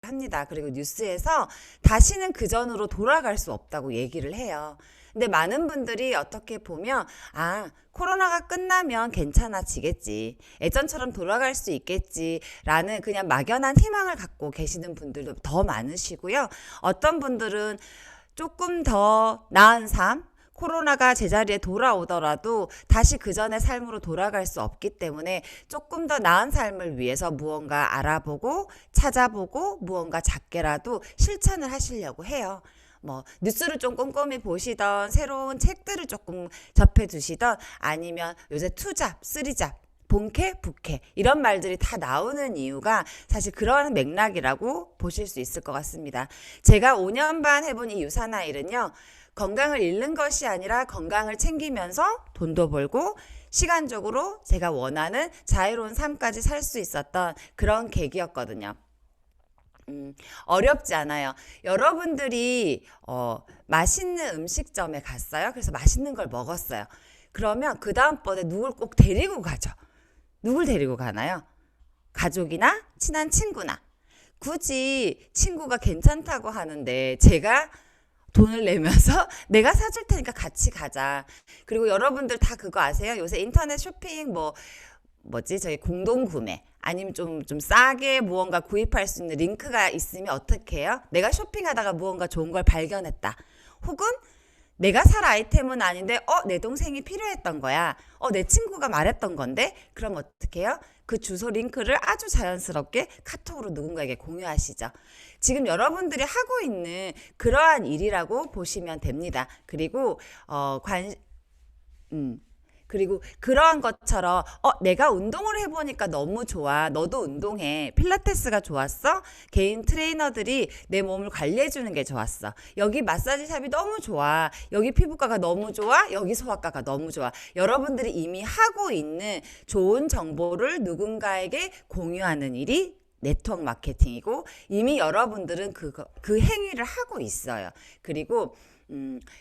합니다. 그리고 뉴스에서 다시는 그전으로 돌아갈 수 없다고 얘기를 해요. 근데 많은 분들이 어떻게 보면 코로나가 끝나면 괜찮아지겠지. 예전처럼 돌아갈 수 있겠지라는 그냥 막연한 희망을 갖고 계시는 분들도 더 많으시고요. 어떤 분들은 조금 더 나은 삶, 코로나가 제자리에 돌아오더라도 다시 그 전의 삶으로 돌아갈 수 없기 때문에 조금 더 나은 삶을 위해서 무언가 알아보고 찾아보고 무언가 작게라도 실천을 하시려고 해요. 뭐 뉴스를 좀 꼼꼼히 보시던 새로운 책들을 조금 접해 두시던 아니면 요새 투잡, 쓰리잡 본캐, 부캐 이런 말들이 다 나오는 이유가 사실 그런 맥락이라고 보실 수 있을 것 같습니다. 제가 5년 반 해본 이 유사나일은요. 건강을 잃는 것이 아니라 건강을 챙기면서 돈도 벌고 시간적으로 제가 원하는 자유로운 삶까지 살 수 있었던 그런 계기였거든요. 어렵지 않아요. 여러분들이 맛있는 음식점에 갔어요. 그래서 맛있는 걸 먹었어요. 그러면 그 다음번에 누굴 꼭 데리고 가죠. 누굴 데리고 가나요? 가족이나 친한 친구나. 굳이 친구가 괜찮다고 하는데 제가 돈을 내면서 내가 사줄 테니까 같이 가자. 그리고 여러분들 다 그거 아세요? 요새 인터넷 쇼핑 저희 공동구매 아니면 좀 싸게 무언가 구입할 수 있는 링크가 있으면 어떻게 해요? 내가 쇼핑하다가 무언가 좋은 걸 발견했다. 혹은 내가 살 아이템은 아닌데 내 동생이 필요했던 거야. 내 친구가 말했던 건데 그럼 어떻게 해요? 그 주소 링크를 아주 자연스럽게 카톡으로 누군가에게 공유하시죠. 지금 여러분들이 하고 있는 그러한 일이라고 보시면 됩니다. 그리고 그리고 그러한 것처럼 내가 운동을 해보니까 너무 좋아. 너도 운동해. 필라테스가 좋았어? 개인 트레이너들이 내 몸을 관리해주는 게 좋았어. 여기 마사지샵이 너무 좋아. 여기 피부과가 너무 좋아. 여기 소아과가 너무 좋아. 여러분들이 이미 하고 있는 좋은 정보를 누군가에게 공유하는 일이 네트워크 마케팅이고 이미 여러분들은 그 행위를 하고 있어요. 그리고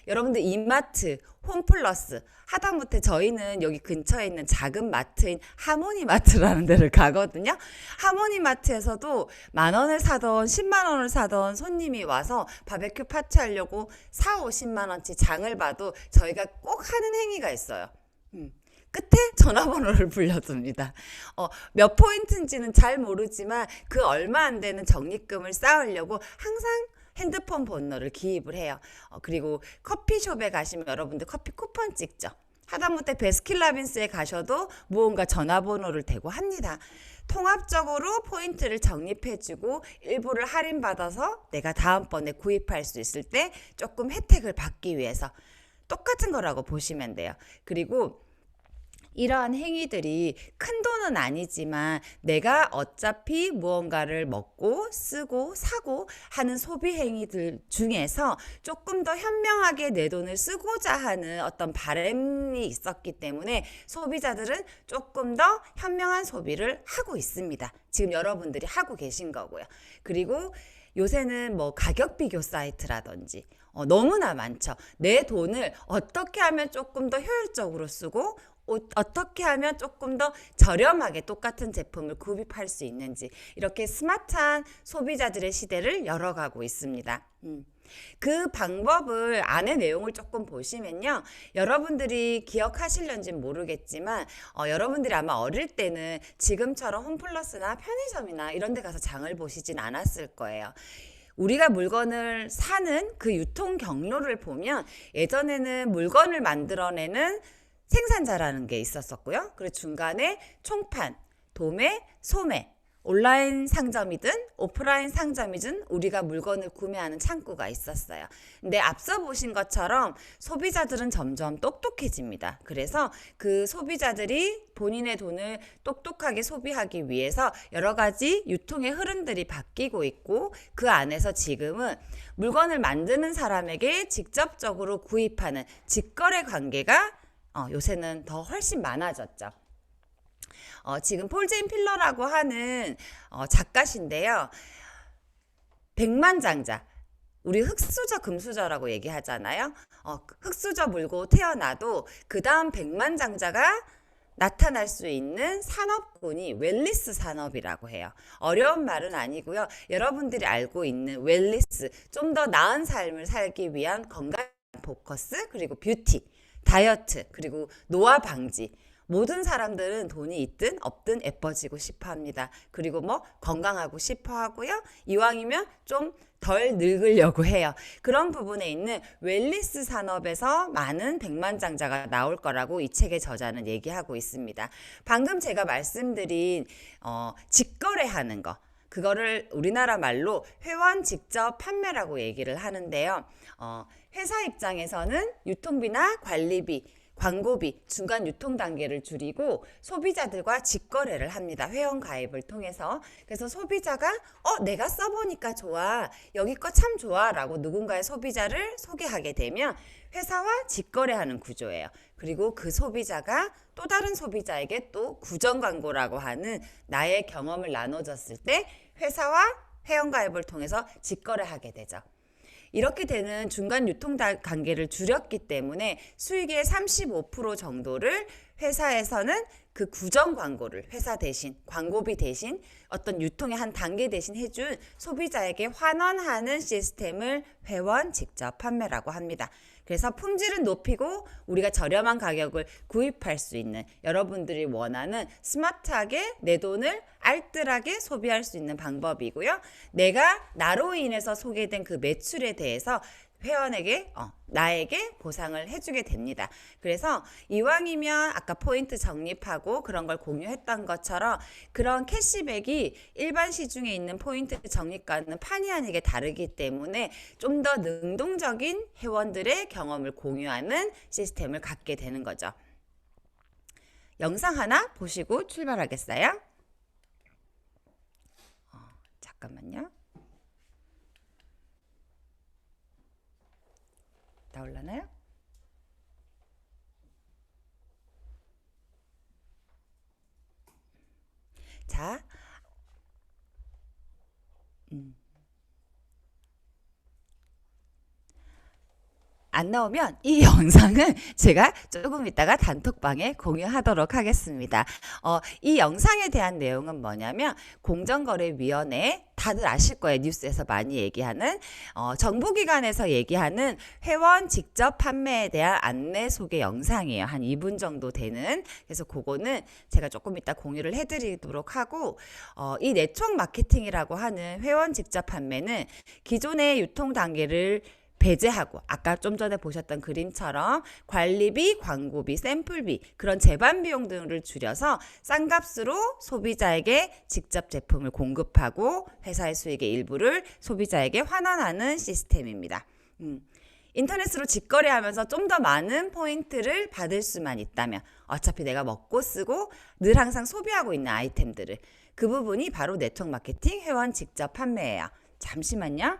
여러분들 이마트, 홈플러스 하다못해 저희는 여기 근처에 있는 작은 마트인 하모니마트라는 데를 가거든요. 하모니마트에서도 10,000원을 사던 100,000원을 사던 손님이 와서 바베큐 파티 하려고 40-50만원치 장을 봐도 저희가 꼭 하는 행위가 있어요. 끝에 전화번호를 불려둡니다. 몇 포인트인지는 잘 모르지만 그 얼마 안 되는 적립금을 쌓으려고 항상 핸드폰 번호를 기입을 해요. 그리고 커피숍에 가시면 여러분들 커피 쿠폰 찍죠. 하다못해 베스킨라빈스에 가셔도 무언가 전화번호를 대고 합니다. 통합적으로 포인트를 적립해주고 일부를 할인받아서 내가 다음번에 구입할 수 있을 때 조금 혜택을 받기 위해서 똑같은 거라고 보시면 돼요. 그리고 이러한 행위들이 큰 돈은 아니지만 내가 어차피 무언가를 먹고 쓰고 사고 하는 소비 행위들 중에서 조금 더 현명하게 내 돈을 쓰고자 하는 어떤 바람이 있었기 때문에 소비자들은 조금 더 현명한 소비를 하고 있습니다. 지금 여러분들이 하고 계신 거고요. 그리고 요새는 가격 비교 사이트라든지 너무나 많죠. 내 돈을 어떻게 하면 조금 더 효율적으로 쓰고 어떻게 하면 조금 더 저렴하게 똑같은 제품을 구입할 수 있는지 이렇게 스마트한 소비자들의 시대를 열어가고 있습니다. 그 방법을 안의 내용을 조금 보시면요. 여러분들이 기억하실런지 모르겠지만 여러분들이 아마 어릴 때는 지금처럼 홈플러스나 편의점이나 이런 데 가서 장을 보시진 않았을 거예요. 우리가 물건을 사는 그 유통 경로를 보면 예전에는 물건을 만들어내는 생산자라는 게 있었었고요. 그리고 중간에 총판, 도매, 소매, 온라인 상점이든 오프라인 상점이든 우리가 물건을 구매하는 창구가 있었어요. 근데 앞서 보신 것처럼 소비자들은 점점 똑똑해집니다. 그래서 그 소비자들이 본인의 돈을 똑똑하게 소비하기 위해서 여러 가지 유통의 흐름들이 바뀌고 있고 그 안에서 지금은 물건을 만드는 사람에게 직접적으로 구입하는 직거래 관계가 요새는 더 훨씬 많아졌죠. 지금 폴 제인 필러라고 하는 작가신데요. 백만장자. 우리 흙수저 금수저라고 얘기하잖아요. 흙수저 물고 태어나도 그 다음 백만장자가 나타날 수 있는 산업군이 웰니스 산업이라고 해요. 어려운 말은 아니고요. 여러분들이 알고 있는 웰니스, 좀 더 나은 삶을 살기 위한 건강 포커스, 그리고 뷰티, 다이어트, 그리고 노화 방지. 모든 사람들은 돈이 있든 없든 예뻐지고 싶어 합니다. 그리고 뭐 건강하고 싶어 하고요. 이왕이면 좀 덜 늙으려고 해요. 그런 부분에 있는 웰니스 산업에서 많은 백만장자가 나올 거라고 이 책의 저자는 얘기하고 있습니다. 방금 제가 말씀드린 직거래하는 거. 그거를 우리나라 말로 회원 직접 판매라고 얘기를 하는데요. 회사 입장에서는 유통비나 관리비, 광고비, 중간 유통 단계를 줄이고 소비자들과 직거래를 합니다. 회원 가입을 통해서. 그래서 소비자가 내가 써보니까 좋아. 여기 거 참 좋아. 라고 누군가의 소비자를 소개하게 되면 회사와 직거래하는 구조예요. 그리고 그 소비자가 또 다른 소비자에게 또 구정 광고라고 하는 나의 경험을 나눠줬을 때 회사와 회원 가입을 통해서 직거래하게 되죠. 이렇게 되는 중간 유통 단계를 줄였기 때문에 수익의 35% 정도를 회사에서는 그 구정 광고를 회사 대신 광고비 대신 어떤 유통의 한 단계 대신 해준 소비자에게 환원하는 시스템을 회원 직접 판매라고 합니다. 그래서 품질은 높이고 우리가 저렴한 가격을 구입할 수 있는, 여러분들이 원하는 스마트하게 내 돈을 알뜰하게 소비할 수 있는 방법이고요. 내가 나로 인해서 소개된 그 매출에 대해서 회원에게 나에게 보상을 해주게 됩니다. 그래서 이왕이면 아까 포인트 적립하고 그런 걸 공유했던 것처럼 그런 캐시백이 일반 시중에 있는 포인트 적립과는 판이 아니게 다르기 때문에 좀 더 능동적인 회원들의 경험을 공유하는 시스템을 갖게 되는 거죠. 영상 하나 보시고 출발하겠어요? 잠깐만요. 나올라나요? 자, 안 나오면 이 영상은 제가 조금 이따가 단톡방에 공유하도록 하겠습니다. 이 영상에 대한 내용은 뭐냐면 공정거래위원회, 다들 아실 거예요. 뉴스에서 많이 얘기하는 정부기관에서 얘기하는 회원 직접 판매에 대한 안내 소개 영상이에요. 한 2분 정도 되는. 그래서 그거는 제가 조금 이따 공유를 해드리도록 하고 이 네트워크 마케팅이라고 하는 회원 직접 판매는 기존의 유통 단계를 배제하고 아까 좀 전에 보셨던 그림처럼 관리비, 광고비, 샘플비, 그런 제반 비용 등을 줄여서 싼 값으로 소비자에게 직접 제품을 공급하고 회사의 수익의 일부를 소비자에게 환원하는 시스템입니다. 인터넷으로 직거래하면서 좀 더 많은 포인트를 받을 수만 있다면, 어차피 내가 먹고 쓰고 늘 항상 소비하고 있는 아이템들을, 그 부분이 바로 네트워크 마케팅 회원 직접 판매예요. 잠시만요.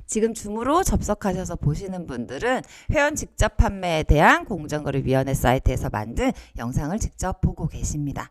지금 줌으로 접속하셔서 보시는 분들은 회원 직접 판매에 대한 공정거래위원회 사이트에서 만든 영상을 직접 보고 계십니다.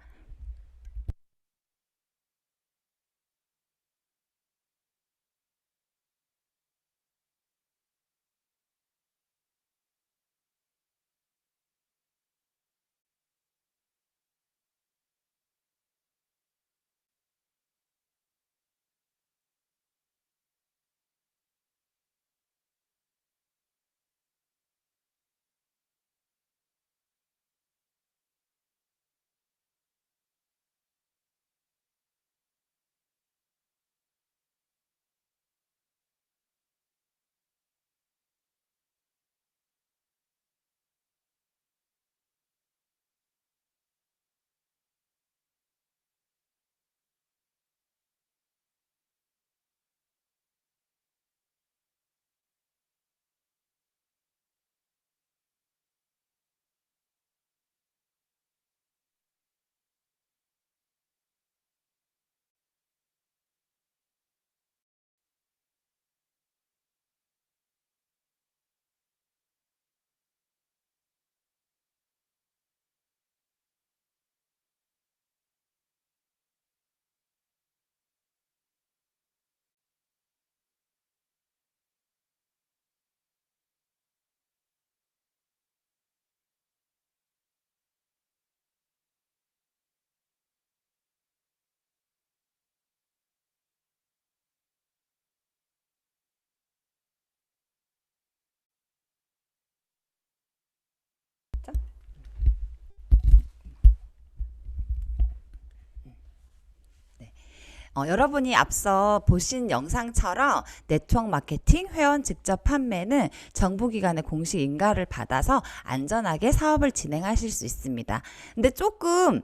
여러분이 앞서 보신 영상처럼 네트워크 마케팅, 회원 직접 판매는 정부기관의 공식 인가를 받아서 안전하게 사업을 진행하실 수 있습니다. 근데 조금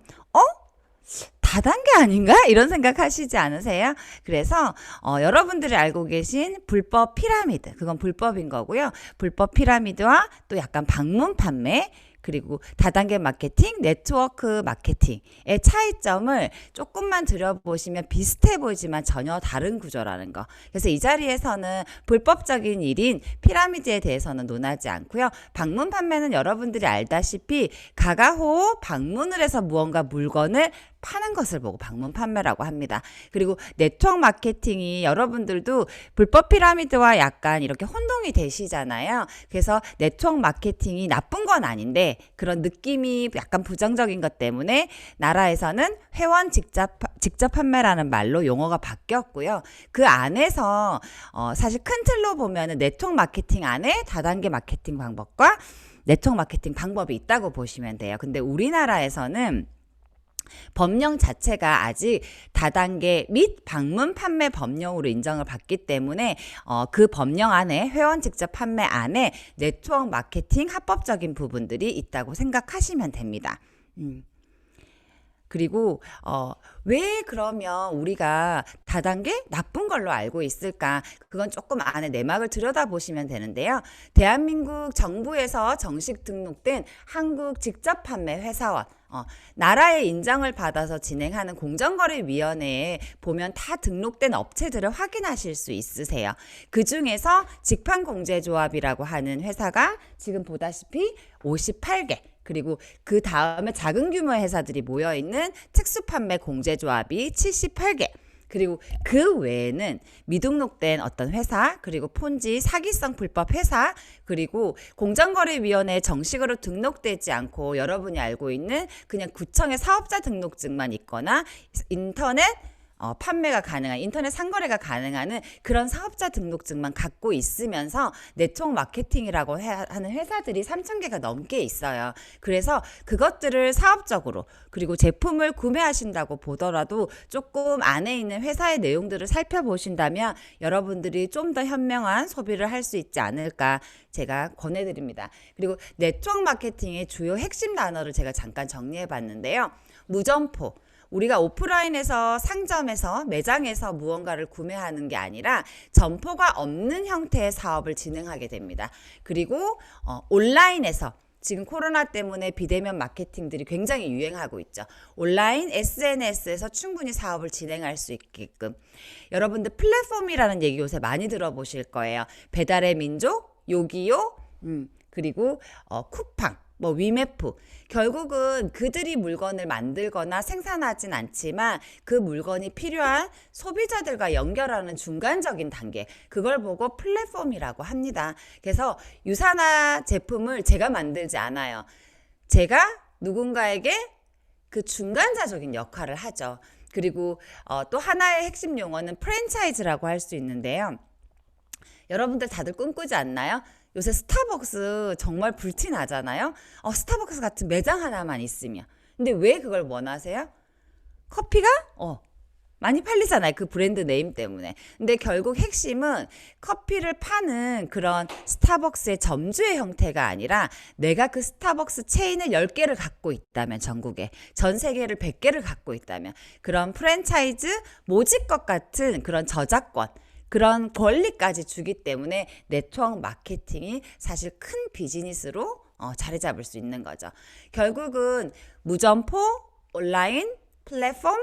다단계 아닌가? 이런 생각 하시지 않으세요? 그래서 여러분들이 알고 계신 불법 피라미드, 그건 불법인 거고요. 불법 피라미드와 또 약간 방문 판매, 그리고 다단계 마케팅, 네트워크 마케팅의 차이점을 조금만 들여보시면 비슷해 보이지만 전혀 다른 구조라는 거. 그래서 이 자리에서는 불법적인 일인 피라미드에 대해서는 논하지 않고요. 방문 판매는 여러분들이 알다시피 가가호호 방문을 해서 무언가 물건을 파는 것을 보고 방문 판매라고 합니다. 그리고 네트워크 마케팅이 여러분들도 불법 피라미드와 약간 이렇게 혼동이 되시잖아요. 그래서 네트워크 마케팅이 나쁜 건 아닌데 그런 느낌이 약간 부정적인 것 때문에 나라에서는 회원 직접 판매라는 말로 용어가 바뀌었고요. 그 안에서 사실 큰 틀로 보면은 네트워크 마케팅 안에 다단계 마케팅 방법과 네트워크 마케팅 방법이 있다고 보시면 돼요. 근데 우리나라에서는 법령 자체가 아직 다단계 및 방문 판매 법령으로 인정을 받기 때문에 그 법령 안에 회원 직접 판매 안에 네트워크 마케팅 합법적인 부분들이 있다고 생각하시면 됩니다. 그리고 왜 그러면 우리가 다단계 나쁜 걸로 알고 있을까? 그건 조금 안에 내막을 들여다보시면 되는데요. 대한민국 정부에서 정식 등록된 한국 직접 판매 회사원 나라의 인정을 받아서 진행하는 공정거래위원회에 보면 다 등록된 업체들을 확인하실 수 있으세요. 그 중에서 직판공제조합이라고 하는 회사가 지금 보다시피 58개, 그리고 그 다음에 작은 규모의 회사들이 모여있는 특수판매 공제조합이 78개, 그리고 그 외에는 미등록된 어떤 회사, 그리고 폰지 사기성 불법 회사, 그리고 공정거래위원회에 정식으로 등록되지 않고 여러분이 알고 있는 그냥 구청의 사업자 등록증만 있거나 인터넷 판매가 가능한, 인터넷 상거래가 가능한 그런 사업자 등록증만 갖고 있으면서 네트워크 마케팅이라고 하는 회사들이 3,000개가 넘게 있어요. 그래서 그것들을 사업적으로, 그리고 제품을 구매하신다고 보더라도 조금 안에 있는 회사의 내용들을 살펴보신다면 여러분들이 좀 더 현명한 소비를 할 수 있지 않을까 제가 권해드립니다. 그리고 네트워크 마케팅의 주요 핵심 단어를 제가 잠깐 정리해 봤는데요. 무점포, 우리가 오프라인에서 상점에서 매장에서 무언가를 구매하는 게 아니라 점포가 없는 형태의 사업을 진행하게 됩니다. 그리고 온라인에서 지금 코로나 때문에 비대면 마케팅들이 굉장히 유행하고 있죠. 온라인 SNS에서 충분히 사업을 진행할 수 있게끔. 여러분들 플랫폼이라는 얘기 요새 많이 들어보실 거예요. 배달의 민족, 요기요, 그리고 쿠팡, 위메프. 결국은 그들이 물건을 만들거나 생산하진 않지만 그 물건이 필요한 소비자들과 연결하는 중간적인 단계, 그걸 보고 플랫폼이라고 합니다. 그래서 유사나 제품을 제가 만들지 않아요. 제가 누군가에게 그 중간자적인 역할을 하죠. 그리고 또 하나의 핵심 용어는 프랜차이즈라고 할 수 있는데요. 여러분들 다들 꿈꾸지 않나요? 요새 스타벅스 정말 불티나잖아요. 스타벅스 같은 매장 하나만 있으면. 근데 왜 그걸 원하세요? 커피가 많이 팔리잖아요. 그 브랜드 네임 때문에. 근데 결국 핵심은 커피를 파는 그런 스타벅스의 점주의 형태가 아니라 내가 그 스타벅스 체인을 10개를 갖고 있다면, 전국에 전 세계를 100개를 갖고 있다면, 그런 프랜차이즈 모집것 같은 그런 저작권, 그런 권리까지 주기 때문에 네트워크 마케팅이 사실 큰 비즈니스로 자리 잡을 수 있는 거죠. 결국은 무점포, 온라인, 플랫폼,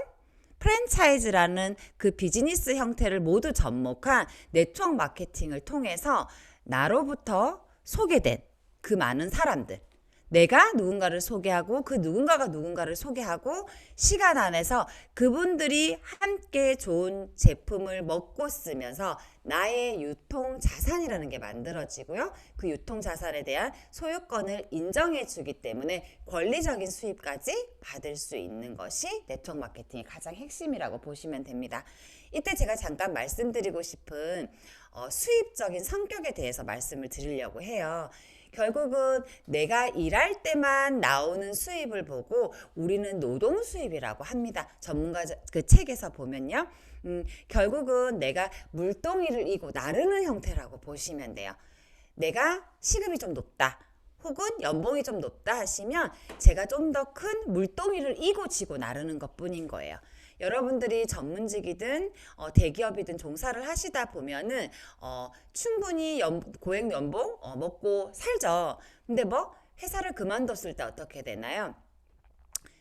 프랜차이즈라는 그 비즈니스 형태를 모두 접목한 네트워크 마케팅을 통해서 나로부터 소개된 그 많은 사람들, 내가 누군가를 소개하고 그 누군가가 누군가를 소개하고 시간 안에서 그분들이 함께 좋은 제품을 먹고 쓰면서 나의 유통 자산이라는 게 만들어지고요. 그 유통 자산에 대한 소유권을 인정해 주기 때문에 권리적인 수입까지 받을 수 있는 것이 네트워크 마케팅의 가장 핵심이라고 보시면 됩니다. 이때 제가 잠깐 말씀드리고 싶은 수입적인 성격에 대해서 말씀을 드리려고 해요. 결국은 내가 일할 때만 나오는 수입을 보고 우리는 노동 수입이라고 합니다. 전문가 그 책에서 보면요. 결국은 내가 물동이를 이고 나르는 형태라고 보시면 돼요. 내가 시급이 좀 높다. 혹은 연봉이 좀 높다 하시면 제가 좀 더 큰 물동이를 이고 지고 나르는 것뿐인 거예요. 여러분들이 전문직이든 대기업이든 종사를 하시다 보면은 충분히 고액 연봉 먹고 살죠. 근데 뭐 회사를 그만뒀을 때 어떻게 되나요?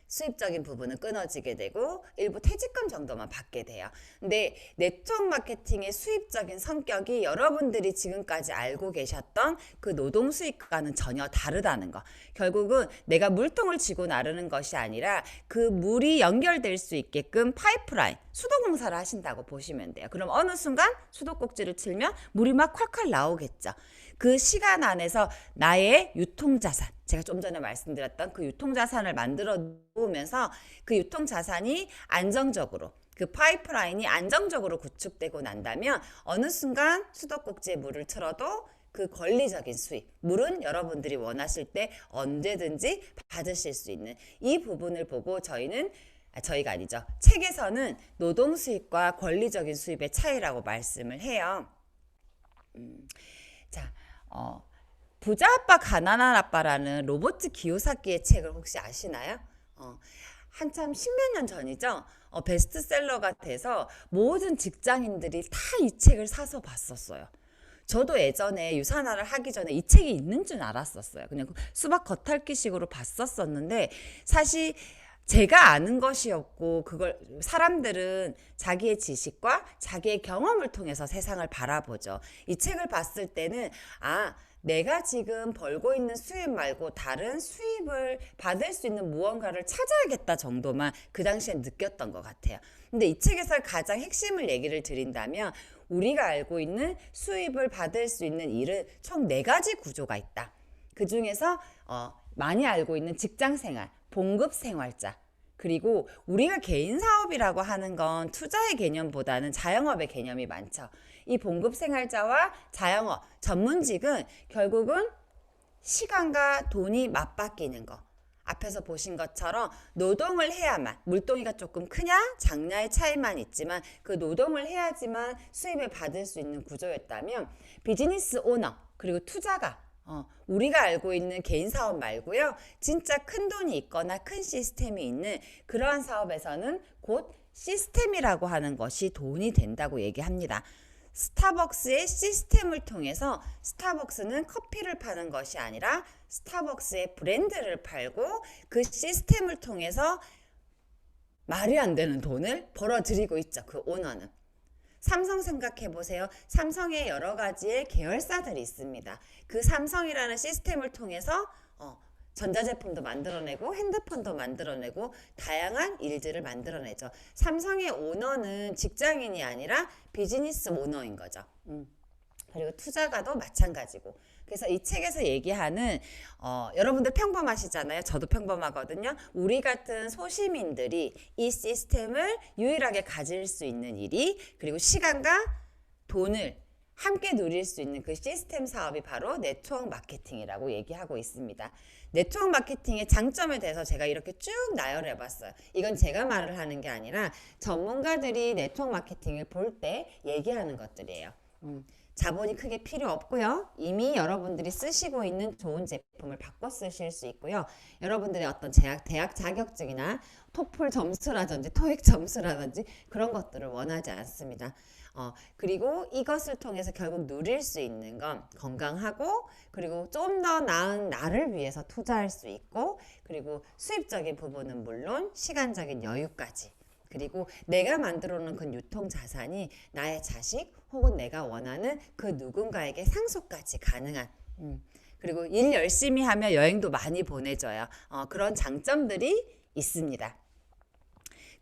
수입적인 부분은 끊어지게 되고 일부 퇴직금 정도만 받게 돼요. 근데 네트워크 마케팅의 수입적인 성격이 여러분들이 지금까지 알고 계셨던 그 노동 수입과는 전혀 다르다는 거. 결국은 내가 물통을 쥐고 나르는 것이 아니라 그 물이 연결될 수 있게끔 파이프라인, 수도공사를 하신다고 보시면 돼요. 그럼 어느 순간 수도꼭지를 틀면 물이 막 콸콸 나오겠죠. 그 시간 안에서 나의 유통자산, 제가 좀 전에 말씀드렸던 그 유통자산을 만들어 놓으면서 그 유통자산이 안정적으로, 그 파이프라인이 안정적으로 구축되고 난다면 어느 순간 수도꼭지에 물을 틀어도 그 권리적인 수익, 물은 여러분들이 원하실 때 언제든지 받으실 수 있는 이 부분을 보고 저희가 아니죠. 책에서는 노동 수입과 권리적인 수입의 차이라고 말씀을 해요. 자, 부자 아빠 가난한 아빠라는 로버트 기요사키의 책을 혹시 아시나요? 한참 십몇 년 전이죠. 베스트셀러가 돼서 모든 직장인들이 다 이 책을 사서 봤었어요. 저도 예전에 유산화를 하기 전에 이 책이 있는 줄 알았었어요. 그냥 수박 겉핥기식으로 봤었었는데 사실 제가 아는 것이었고 그걸 사람들은 자기의 지식과 자기의 경험을 통해서 세상을 바라보죠. 이 책을 봤을 때는 내가 지금 벌고 있는 수입 말고 다른 수입을 받을 수 있는 무언가를 찾아야겠다 정도만 그 당시엔 느꼈던 것 같아요. 근데 이 책에서 가장 핵심을 얘기를 드린다면 우리가 알고 있는 수입을 받을 수 있는 일은 총 4가지 구조가 있다. 그 중에서 많이 알고 있는 직장생활, 봉급생활자, 그리고 우리가 개인 사업이라고 하는 건 투자의 개념보다는 자영업의 개념이 많죠. 이 봉급생활자와 자영업, 전문직은 결국은 시간과 돈이 맞바뀌는 거. 앞에서 보신 것처럼 노동을 해야만, 물동이가 조금 크냐 작냐의 차이만 있지만 그 노동을 해야지만 수입을 받을 수 있는 구조였다면 비즈니스 오너 그리고 투자가 우리가 알고 있는 개인 사업 말고요. 진짜 큰 돈이 있거나 큰 시스템이 있는 그러한 사업에서는 곧 시스템이라고 하는 것이 돈이 된다고 얘기합니다. 스타벅스의 시스템을 통해서 스타벅스는 커피를 파는 것이 아니라 스타벅스의 브랜드를 팔고 그 시스템을 통해서 말이 안 되는 돈을 벌어들이고 있죠. 그 오너는. 삼성 생각해 보세요. 삼성의 여러 가지의 계열사들이 있습니다. 그 삼성이라는 시스템을 통해서 전자제품도 만들어내고 핸드폰도 만들어내고 다양한 일들을 만들어내죠. 삼성의 오너는 직장인이 아니라 비즈니스 오너인 거죠. 그리고 투자가도 마찬가지고. 그래서 이 책에서 얘기하는 여러분들 평범하시잖아요. 저도 평범하거든요. 우리 같은 소시민들이 이 시스템을 유일하게 가질 수 있는 일이 그리고 시간과 돈을 함께 누릴 수 있는 그 시스템 사업이 바로 네트워크 마케팅이라고 얘기하고 있습니다. 네트워크 마케팅의 장점에 대해서 제가 이렇게 쭉 나열해 봤어요. 이건 제가 말을 하는 게 아니라 전문가들이 네트워크 마케팅을 볼 때 얘기하는 것들이에요. 자본이 크게 필요 없고요. 이미 여러분들이 쓰시고 있는 좋은 제품을 바꿔 쓰실 수 있고요. 여러분들의 어떤 대학 자격증이나 토플 점수라든지 토익 점수라든지 그런 것들을 원하지 않습니다. 그리고 이것을 통해서 결국 누릴 수 있는 건 건강하고 그리고 좀 더 나은 나를 위해서 투자할 수 있고 그리고 수입적인 부분은 물론 시간적인 여유까지 그리고 내가 만들어 놓은 그 유통 자산이 나의 자식 혹은 내가 원하는 그 누군가에게 상속까지 가능한 그리고 일 열심히 하면 여행도 많이 보내줘요. 그런 장점들이 있습니다.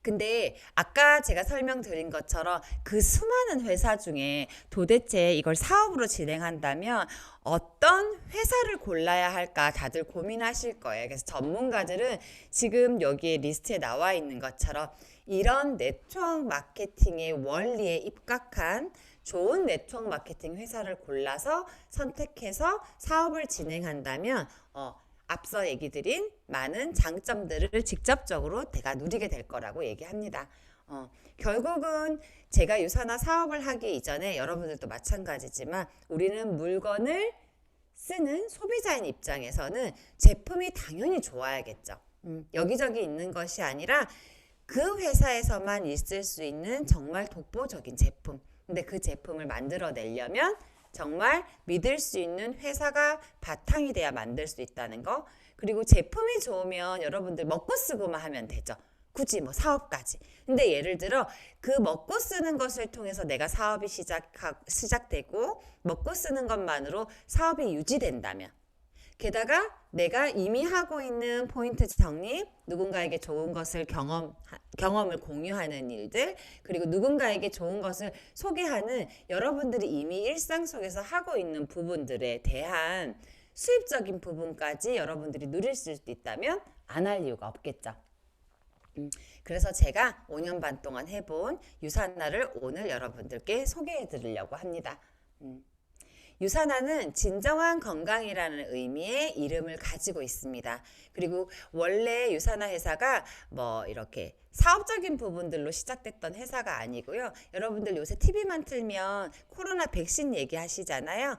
근데 아까 제가 설명드린 것처럼 그 수많은 회사 중에 도대체 이걸 사업으로 진행한다면 어떤 회사를 골라야 할까 다들 고민하실 거예요. 그래서 전문가들은 지금 여기에 리스트에 나와 있는 것처럼 이런 네트워크 마케팅의 원리에 입각한 좋은 네트워크 마케팅 회사를 골라서 선택해서 사업을 진행한다면 앞서 얘기 드린 많은 장점들을 직접적으로 내가 누리게 될 거라고 얘기합니다. 결국은 제가 유사나 사업을 하기 이전에 여러분들도 마찬가지지만 우리는 물건을 쓰는 소비자인 입장에서는 제품이 당연히 좋아야겠죠. 여기저기 있는 것이 아니라 그 회사에서만 있을 수 있는 정말 독보적인 제품. 근데 그 제품을 만들어내려면 정말 믿을 수 있는 회사가 바탕이 돼야 만들 수 있다는 거. 그리고 제품이 좋으면 여러분들 먹고 쓰고만 하면 되죠. 굳이 뭐 사업까지. 근데 예를 들어 그 먹고 쓰는 것을 통해서 내가 사업이 시작되고 먹고 쓰는 것만으로 사업이 유지된다면, 게다가 내가 이미 하고 있는 포인트 적립, 누군가에게 좋은 것을 경험을 공유하는 일들, 그리고 누군가에게 좋은 것을 소개하는 여러분들이 이미 일상 속에서 하고 있는 부분들에 대한 수입적인 부분까지 여러분들이 누릴 수 있다면 안 할 이유가 없겠죠. 그래서 제가 5년 반 동안 해본 유산화를 오늘 여러분들께 소개해 드리려고 합니다. 유산화는 진정한 건강이라는 의미의 이름을 가지고 있습니다. 그리고 원래 유산화 회사가 뭐 이렇게 사업적인 부분들로 시작됐던 회사가 아니고요. 여러분들 요새 TV만 틀면 코로나 백신 얘기하시잖아요.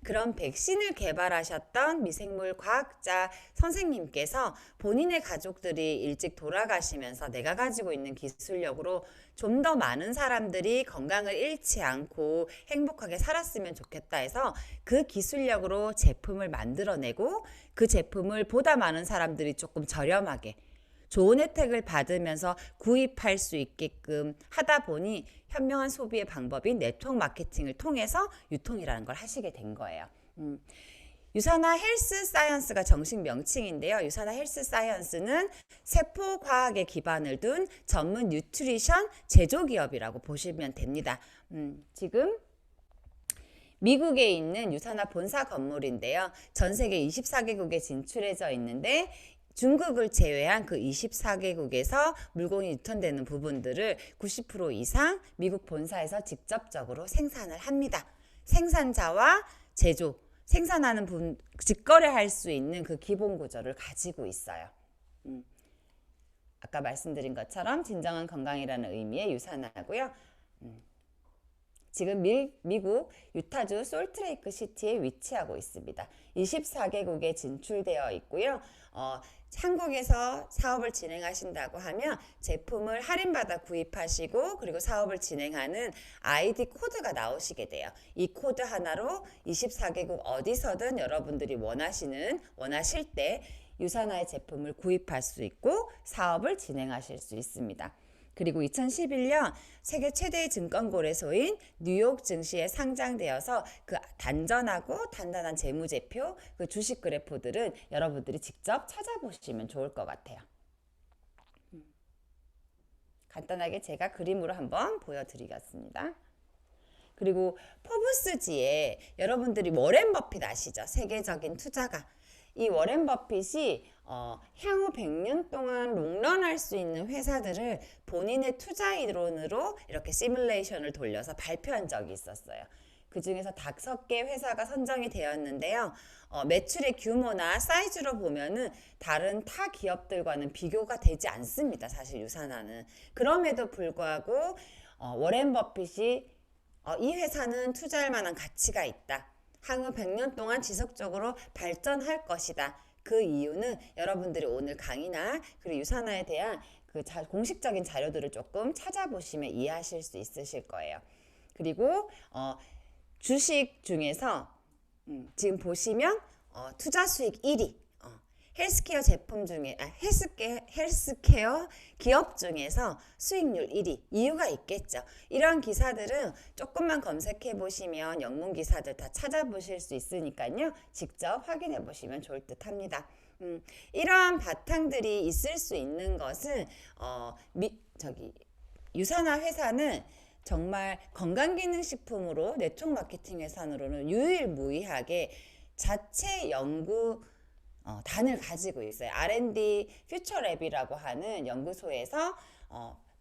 그런 백신을 개발하셨던 미생물 과학자 선생님께서 본인의 가족들이 일찍 돌아가시면서 내가 가지고 있는 기술력으로 좀 더 많은 사람들이 건강을 잃지 않고 행복하게 살았으면 좋겠다 해서 그 기술력으로 제품을 만들어내고 그 제품을 보다 많은 사람들이 조금 저렴하게 좋은 혜택을 받으면서 구입할 수 있게끔 하다 보니 현명한 소비의 방법인 네트워크 마케팅을 통해서 유통이라는 걸 하시게 된 거예요. 유산화 헬스 사이언스가 정식 명칭인데요. 유산화 헬스 사이언스는 세포 과학에 기반을 둔 전문 뉴트리션 제조기업이라고 보시면 됩니다. 지금 미국에 있는 유산화 본사 건물인데요. 전 세계 24개국에 진출해져 있는데 중국을 제외한 그 24개국에서 물건이 유통되는 부분들을 90% 이상 미국 본사에서 직접적으로 생산을 합니다. 생산자와 제조, 생산하는 분, 직거래할 수 있는 그 기본 구조를 가지고 있어요. 아까 말씀드린 것처럼 진정한 건강이라는 의미의 유산화고요. 지금 미국 유타주 솔트레이크 시티에 위치하고 있습니다. 24개국에 진출되어 있고요. 한국에서 사업을 진행하신다고 하면 제품을 할인받아 구입하시고 그리고 사업을 진행하는 아이디 코드가 나오시게 돼요. 이 코드 하나로 24개국 어디서든 여러분들이 원하실 때 유산화의 제품을 구입할 수 있고 사업을 진행하실 수 있습니다. 그리고 2011년 세계 최대의 증권거래소인 뉴욕 증시에 상장되어서 그 단전하고 단단한 재무제표, 그 주식 그래프들은 여러분들이 직접 찾아보시면 좋을 것 같아요. 간단하게 제가 그림으로 한번 보여드리겠습니다. 그리고 포브스지에 여러분들이 워렌 버핏 아시죠? 세계적인 투자가. 이 워렌 버핏이 향후 100년 동안 롱런할 수 있는 회사들을 본인의 투자 이론으로 이렇게 시뮬레이션을 돌려서 발표한 적이 있었어요. 그 중에서 5개 회사가 선정이 되었는데요. 매출의 규모나 사이즈로 보면은 다른 타 기업들과는 비교가 되지 않습니다. 사실 유산화는. 그럼에도 불구하고 워렌 버핏이 이 회사는 투자할 만한 가치가 있다. 향후 100년 동안 지속적으로 발전할 것이다. 그 이유는 여러분들이 오늘 강의나 그리고 유산화에 대한 그 공식적인 자료들을 조금 찾아보시면 이해하실 수 있으실 거예요. 그리고 주식 중에서 지금 보시면 투자 수익 1위 헬스케어 제품 중에 헬스케어 기업 중에서 수익률 1위 이유가 있겠죠. 이런 기사들은 조금만 검색해 보시면 영문 기사들 다 찾아보실 수 있으니까요. 직접 확인해 보시면 좋을 듯 합니다. 이러한 바탕들이 있을 수 있는 것은 유산화 회사는 정말 건강기능식품으로 네트워크 마케팅 회사로는 유일무이하게 자체 연구 단을 가지고 있어요. R&D 퓨처랩이라고 하는 연구소에서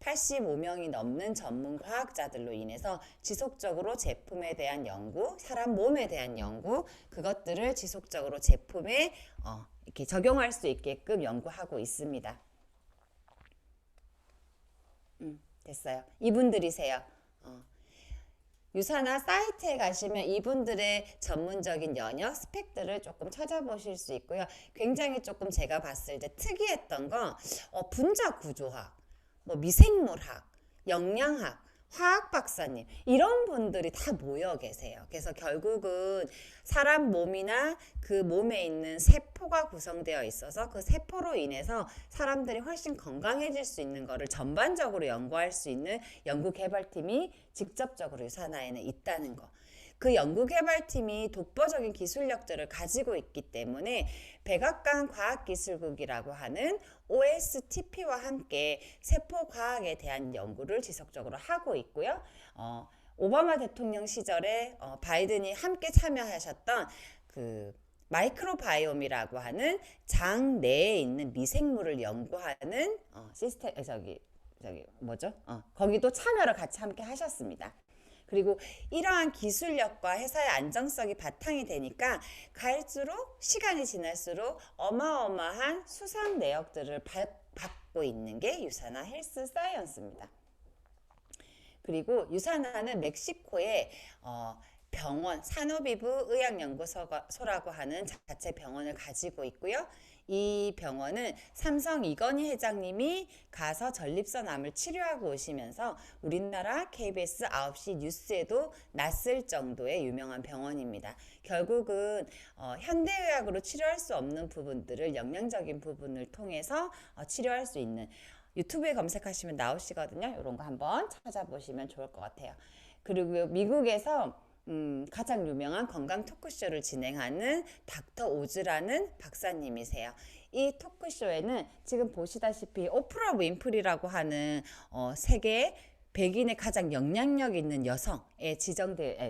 85명이 넘는 전문 과학자들로 인해서 지속적으로 제품에 대한 연구, 사람 몸에 대한 연구, 그것들을 지속적으로 제품에 이렇게 적용할 수 있게끔 연구하고 있습니다. 됐어요. 이분들이세요. 유사나 사이트에 가시면 이분들의 전문적인 영역 스펙들을 조금 찾아보실 수 있고요. 굉장히 조금 제가 봤을 때 특이했던 건 분자 구조학, 뭐 미생물학, 영양학, 화학 박사님 이런 분들이 다 모여 계세요. 그래서 결국은 사람 몸이나 그 몸에 있는 세포가 구성되어 있어서 그 세포로 인해서 사람들이 훨씬 건강해질 수 있는 거를 전반적으로 연구할 수 있는 연구개발팀이 직접적으로 유산화에는 있다는 거. 그 연구개발팀이 독보적인 기술력들을 가지고 있기 때문에 백악관 과학기술국이라고 하는 OSTP와 함께 세포과학에 대한 연구를 지속적으로 하고 있고요. 오바마 대통령 시절에 바이든이 함께 참여하셨던 그 마이크로바이옴이라고 하는 장 내에 있는 미생물을 연구하는 시스템 저기 뭐죠? 거기도 참여를 같이 함께 하셨습니다. 그리고 이러한 기술력과 회사의 안정성이 바탕이 되니까 갈수록 시간이 지날수록 어마어마한 수상 내역들을 받고 있는 게 유산화 헬스 사이언스입니다. 그리고 유산화는 멕시코의 병원, 산호비부 의학연구소라고 하는 자체 병원을 가지고 있고요. 이 병원은 삼성 이건희 회장님이 가서 전립선암을 치료하고 오시면서 우리나라 KBS 9시 뉴스에도 났을 정도의 유명한 병원입니다. 결국은 현대의학으로 치료할 수 없는 부분들을 영양적인 부분을 통해서 치료할 수 있는 유튜브에 검색하시면 나오시거든요. 이런 거 한번 찾아보시면 좋을 것 같아요. 그리고 미국에서 가장 유명한 건강 토크쇼를 진행하는 닥터 오즈라는 박사님이세요. 이 토크쇼에는 지금 보시다시피 오프라 윈프리라고 하는 세계 백인의 가장 영향력 있는 여성에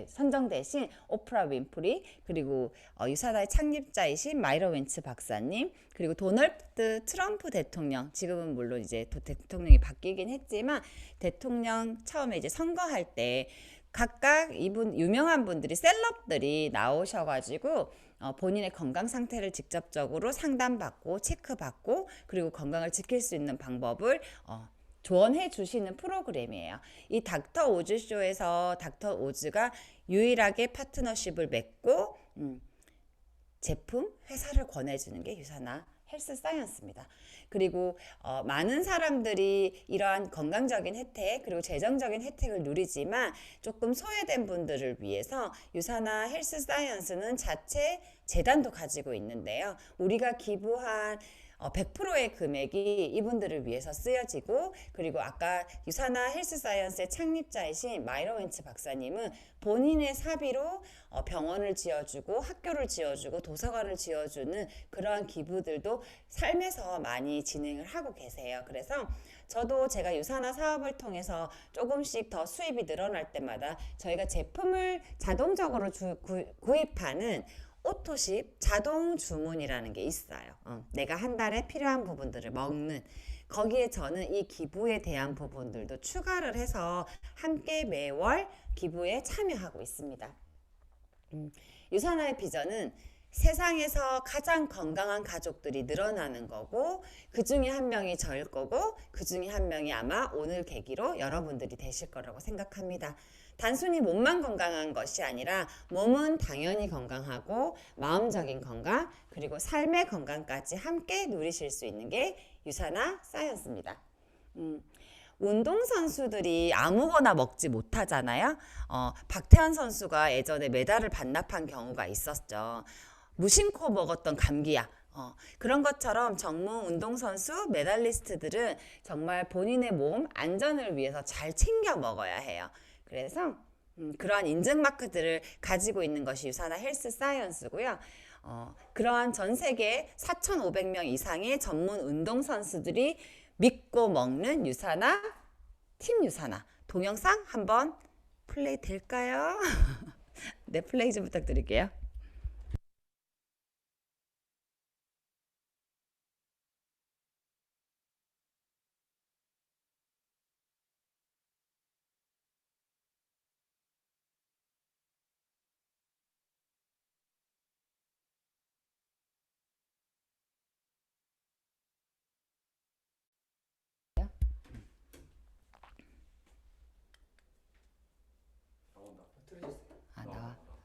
선정되신 오프라 윈프리, 그리고 유사다의 창립자이신 마이러 웬츠 박사님, 그리고 도널드 트럼프 대통령, 지금은 물론 이제 대통령이 바뀌긴 했지만 대통령 처음에 이제 선거할 때 각각 이분 유명한 분들이 셀럽들이 나오셔가지고 본인의 건강 상태를 직접적으로 상담받고 체크받고 그리고 건강을 지킬 수 있는 방법을 조언해 주시는 프로그램이에요. 이 닥터 오즈 쇼에서 닥터 오즈가 유일하게 파트너십을 맺고 제품, 회사를 권해주는 게 유산화 헬스 사이언스입니다. 그리고 많은 사람들이 이러한 건강적인 혜택 그리고 재정적인 혜택을 누리지만 조금 소외된 분들을 위해서 유산화 헬스 사이언스는 자체 재단도 가지고 있는데요. 우리가 기부한 100%의 금액이 이분들을 위해서 쓰여지고, 그리고 아까 유산화 헬스 사이언스의 창립자이신 마이러 웬츠 박사님은 본인의 사비로 병원을 지어주고 학교를 지어주고 도서관을 지어주는 그러한 기부들도 삶에서 많이 진행을 하고 계세요. 그래서 저도 제가 유산화 사업을 통해서 조금씩 더 수입이 늘어날 때마다 저희가 제품을 자동적으로 구입하는 오토십 자동 주문이라는 게 있어요. 내가 한 달에 필요한 부분들을 먹는 거기에 저는 이 기부에 대한 부분들도 추가를 해서 함께 매월 기부에 참여하고 있습니다. 유산화의 비전은 세상에서 가장 건강한 가족들이 늘어나는 거고, 그 중에 한 명이 저일 거고, 그 중에 한 명이 아마 오늘 계기로 여러분들이 되실 거라고 생각합니다. 단순히 몸만 건강한 것이 아니라 몸은 당연히 건강하고 마음적인 건강 그리고 삶의 건강까지 함께 누리실 수 있는 게 유산화 사이언스입니다. 운동선수들이 아무거나 먹지 못하잖아요. 박태환 선수가 예전에 메달을 반납한 경우가 있었죠. 무심코 먹었던 감기약. 그런 것처럼 전문 운동선수 메달리스트들은 정말 본인의 몸 안전을 위해서 잘 챙겨 먹어야 해요. 그래서 그러한 인증 마크들을 가지고 있는 것이 유산화 헬스 사이언스고요. 그러한 전 세계 4,500명 이상의 전문 운동선수들이 믿고 먹는 유산화, 팀 유산화 동영상 한번 플레이 될까요? 네, 플레이 좀 부탁드릴게요.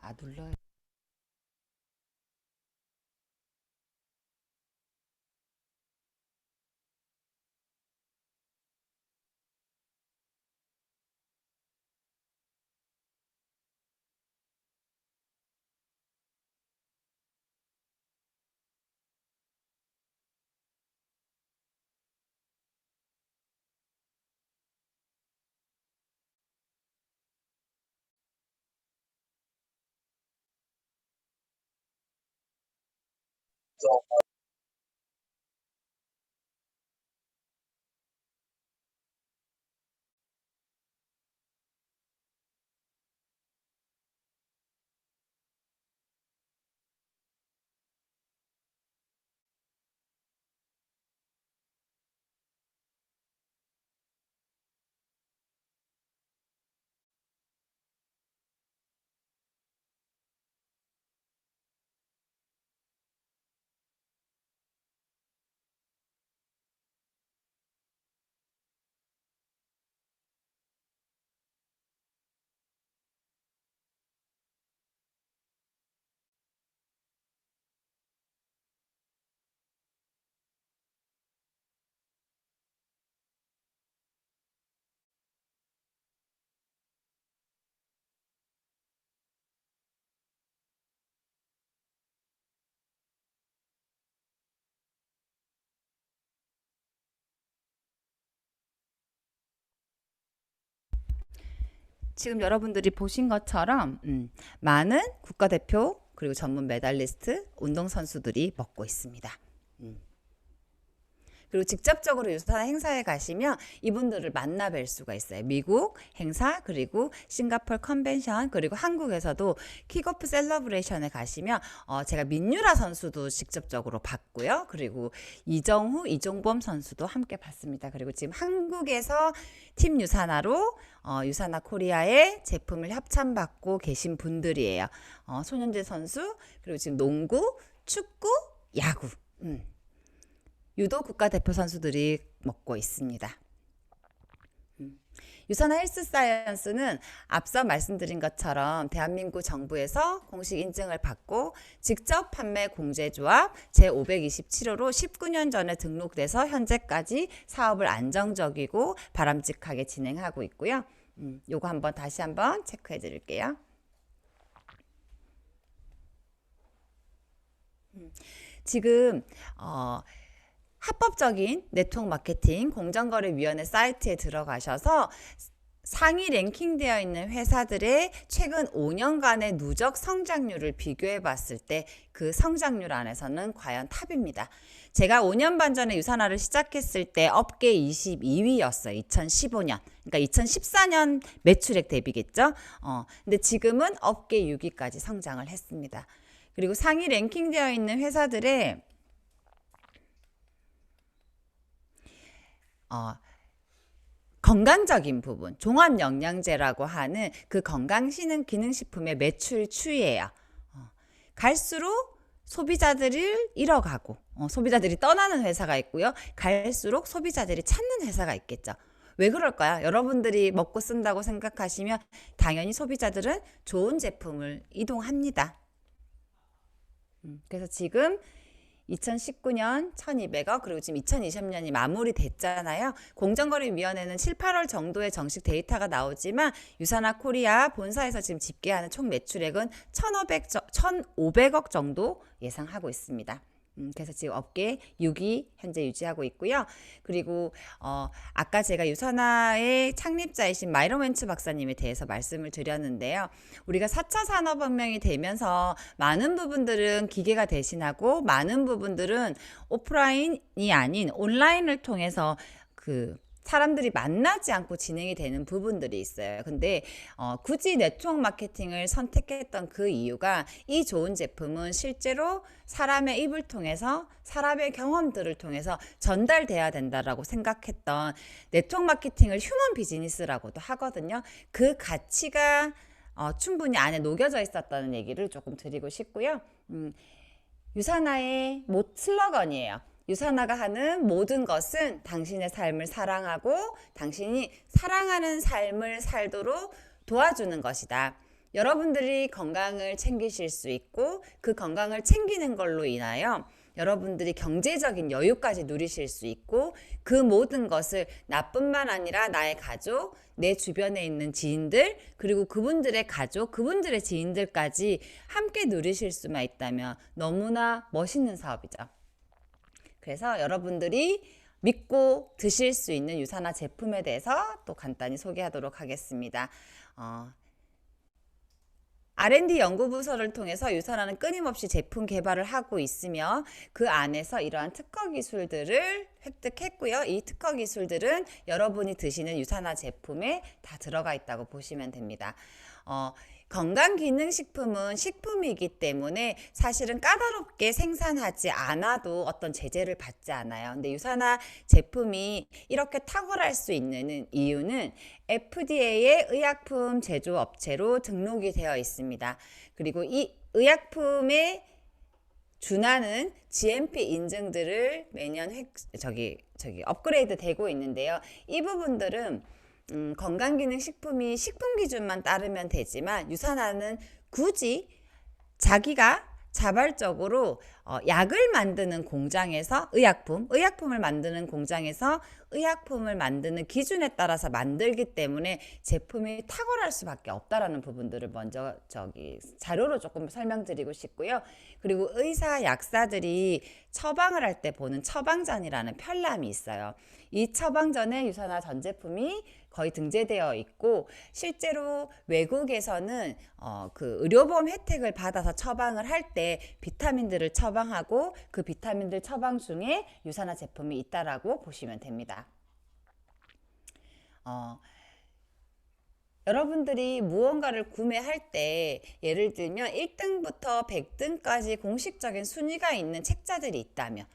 아, 눌러요. 지금 여러분들이 보신 것처럼 많은 국가대표 그리고 전문 메달리스트 운동선수들이 먹고 있습니다. 음. 그리고 직접적으로 유사나 행사에 가시면 이분들을 만나 뵐 수가 있어요. 미국 행사 그리고 싱가포르 컨벤션 그리고 한국에서도 킥오프 셀러브레이션에 가시면 제가 민유라 선수도 직접적으로 봤고요. 그리고 이정후, 이종범 선수도 함께 봤습니다. 그리고 지금 한국에서 팀 유사나로 유사나 코리아의 제품을 협찬받고 계신 분들이에요. 손현재 선수 그리고 지금 농구, 축구, 야구 유도 국가대표 선수들이 먹고 있습니다. 유사나 헬스 사이언스는 앞서 말씀드린 것처럼 대한민국 정부에서 공식 인증을 받고 직접 판매 공제조합 제527호로 19년 전에 등록돼서 현재까지 사업을 안정적이고 바람직하게 진행하고 있고요. 요거 한번 다시 한번 체크해 드릴게요. 지금 합법적인 네트워크 마케팅 공정거래위원회 사이트에 들어가셔서 상위 랭킹되어 있는 회사들의 최근 5년간의 누적 성장률을 비교해 봤을 때 그 성장률 안에서는 과연 탑입니다. 제가 5년 반 전에 유산화를 시작했을 때 업계 22위였어요. 2015년. 그러니까 2014년 매출액 대비겠죠. 근데 지금은 업계 6위까지 성장을 했습니다. 그리고 상위 랭킹되어 있는 회사들의 건강적인 부분, 종합영양제라고 하는 그 건강기능식품의 매출 추이예요. 갈수록 소비자들을 잃어가고 소비자들이 떠나는 회사가 있고요. 갈수록 소비자들이 찾는 회사가 있겠죠. 왜 그럴까요? 여러분들이 먹고 쓴다고 생각하시면 당연히 소비자들은 좋은 제품을 이동합니다. 그래서 지금 2019년 1200억 그리고 지금 2020년이 마무리됐잖아요. 공정거래위원회는 7, 8월 정도의 정식 데이터가 나오지만 유산화 코리아 본사에서 지금 집계하는 총 매출액은 1,500억 정도 예상하고 있습니다. 그래서 지금 업계 6위 현재 유지하고 있고요. 그리고 아까 제가 유산화의 창립자이신 마이런 웬츠 박사님에 대해서 말씀을 드렸는데요. 우리가 4차 산업혁명이 되면서 많은 부분들은 기계가 대신하고 많은 부분들은 오프라인이 아닌 온라인을 통해서 사람들이 만나지 않고 진행이 되는 부분들이 있어요. 근데 굳이 네트워크 마케팅을 선택했던 그 이유가 이 좋은 제품은 실제로 사람의 입을 통해서 사람의 경험들을 통해서 전달돼야 된다라고 생각했던 네트워크 마케팅을 휴먼 비즈니스라고도 하거든요. 그 가치가 충분히 안에 녹여져 있었다는 얘기를 조금 드리고 싶고요. 유산화의 슬러건이에요. 유산화가 하는 모든 것은 당신의 삶을 사랑하고 당신이 사랑하는 삶을 살도록 도와주는 것이다. 여러분들이 건강을 챙기실 수 있고 그 건강을 챙기는 걸로 인하여 여러분들이 경제적인 여유까지 누리실 수 있고 그 모든 것을 나뿐만 아니라 나의 가족, 내 주변에 있는 지인들, 그리고 그분들의 가족, 그분들의 지인들까지 함께 누리실 수만 있다면 너무나 멋있는 사업이죠. 그래서 여러분들이 믿고 드실 수 있는 유산화 제품에 대해서 또 간단히 소개하도록 하겠습니다. R&D 연구부서를 통해서 유산화는 끊임없이 제품 개발을 하고 있으며 그 안에서 이러한 특허 기술들을 획득했고요. 이 특허 기술들은 여러분이 드시는 유산화 제품에 다 들어가 있다고 보시면 됩니다. 건강기능식품은 식품이기 때문에 사실은 까다롭게 생산하지 않아도 어떤 제재를 받지 않아요. 근데 유산화 제품이 이렇게 탁월할 수 있는 이유는 FDA의 의약품 제조업체로 등록이 되어 있습니다. 그리고 이 의약품에 준하는 GMP 인증들을 매년 업그레이드 되고 있는데요. 이 부분들은 건강기능식품이 식품 기준만 따르면 되지만 유산화는 굳이 자기가 자발적으로 약을 만드는 공장에서 의약품을 만드는 공장에서 의약품을 만드는 기준에 따라서 만들기 때문에 제품이 탁월할 수밖에 없다라는 부분들을 먼저 자료로 조금 설명드리고 싶고요. 그리고 의사, 약사들이 처방을 할 때 보는 처방전이라는 편람이 있어요. 이 처방전에 유산화 전 제품이 거의 등재되어 있고 실제로 외국에서는 그 의료보험 혜택을 받아서 처방을 할 때 비타민들을 처방하고 그 비타민들 처방 중에 유산화 제품이 있다라고 보시면 됩니다. 여러분들이 무언가를 구매할 때 예를 들면 1등부터 100등까지 공식적인 순위가 있는 책자들이 있다면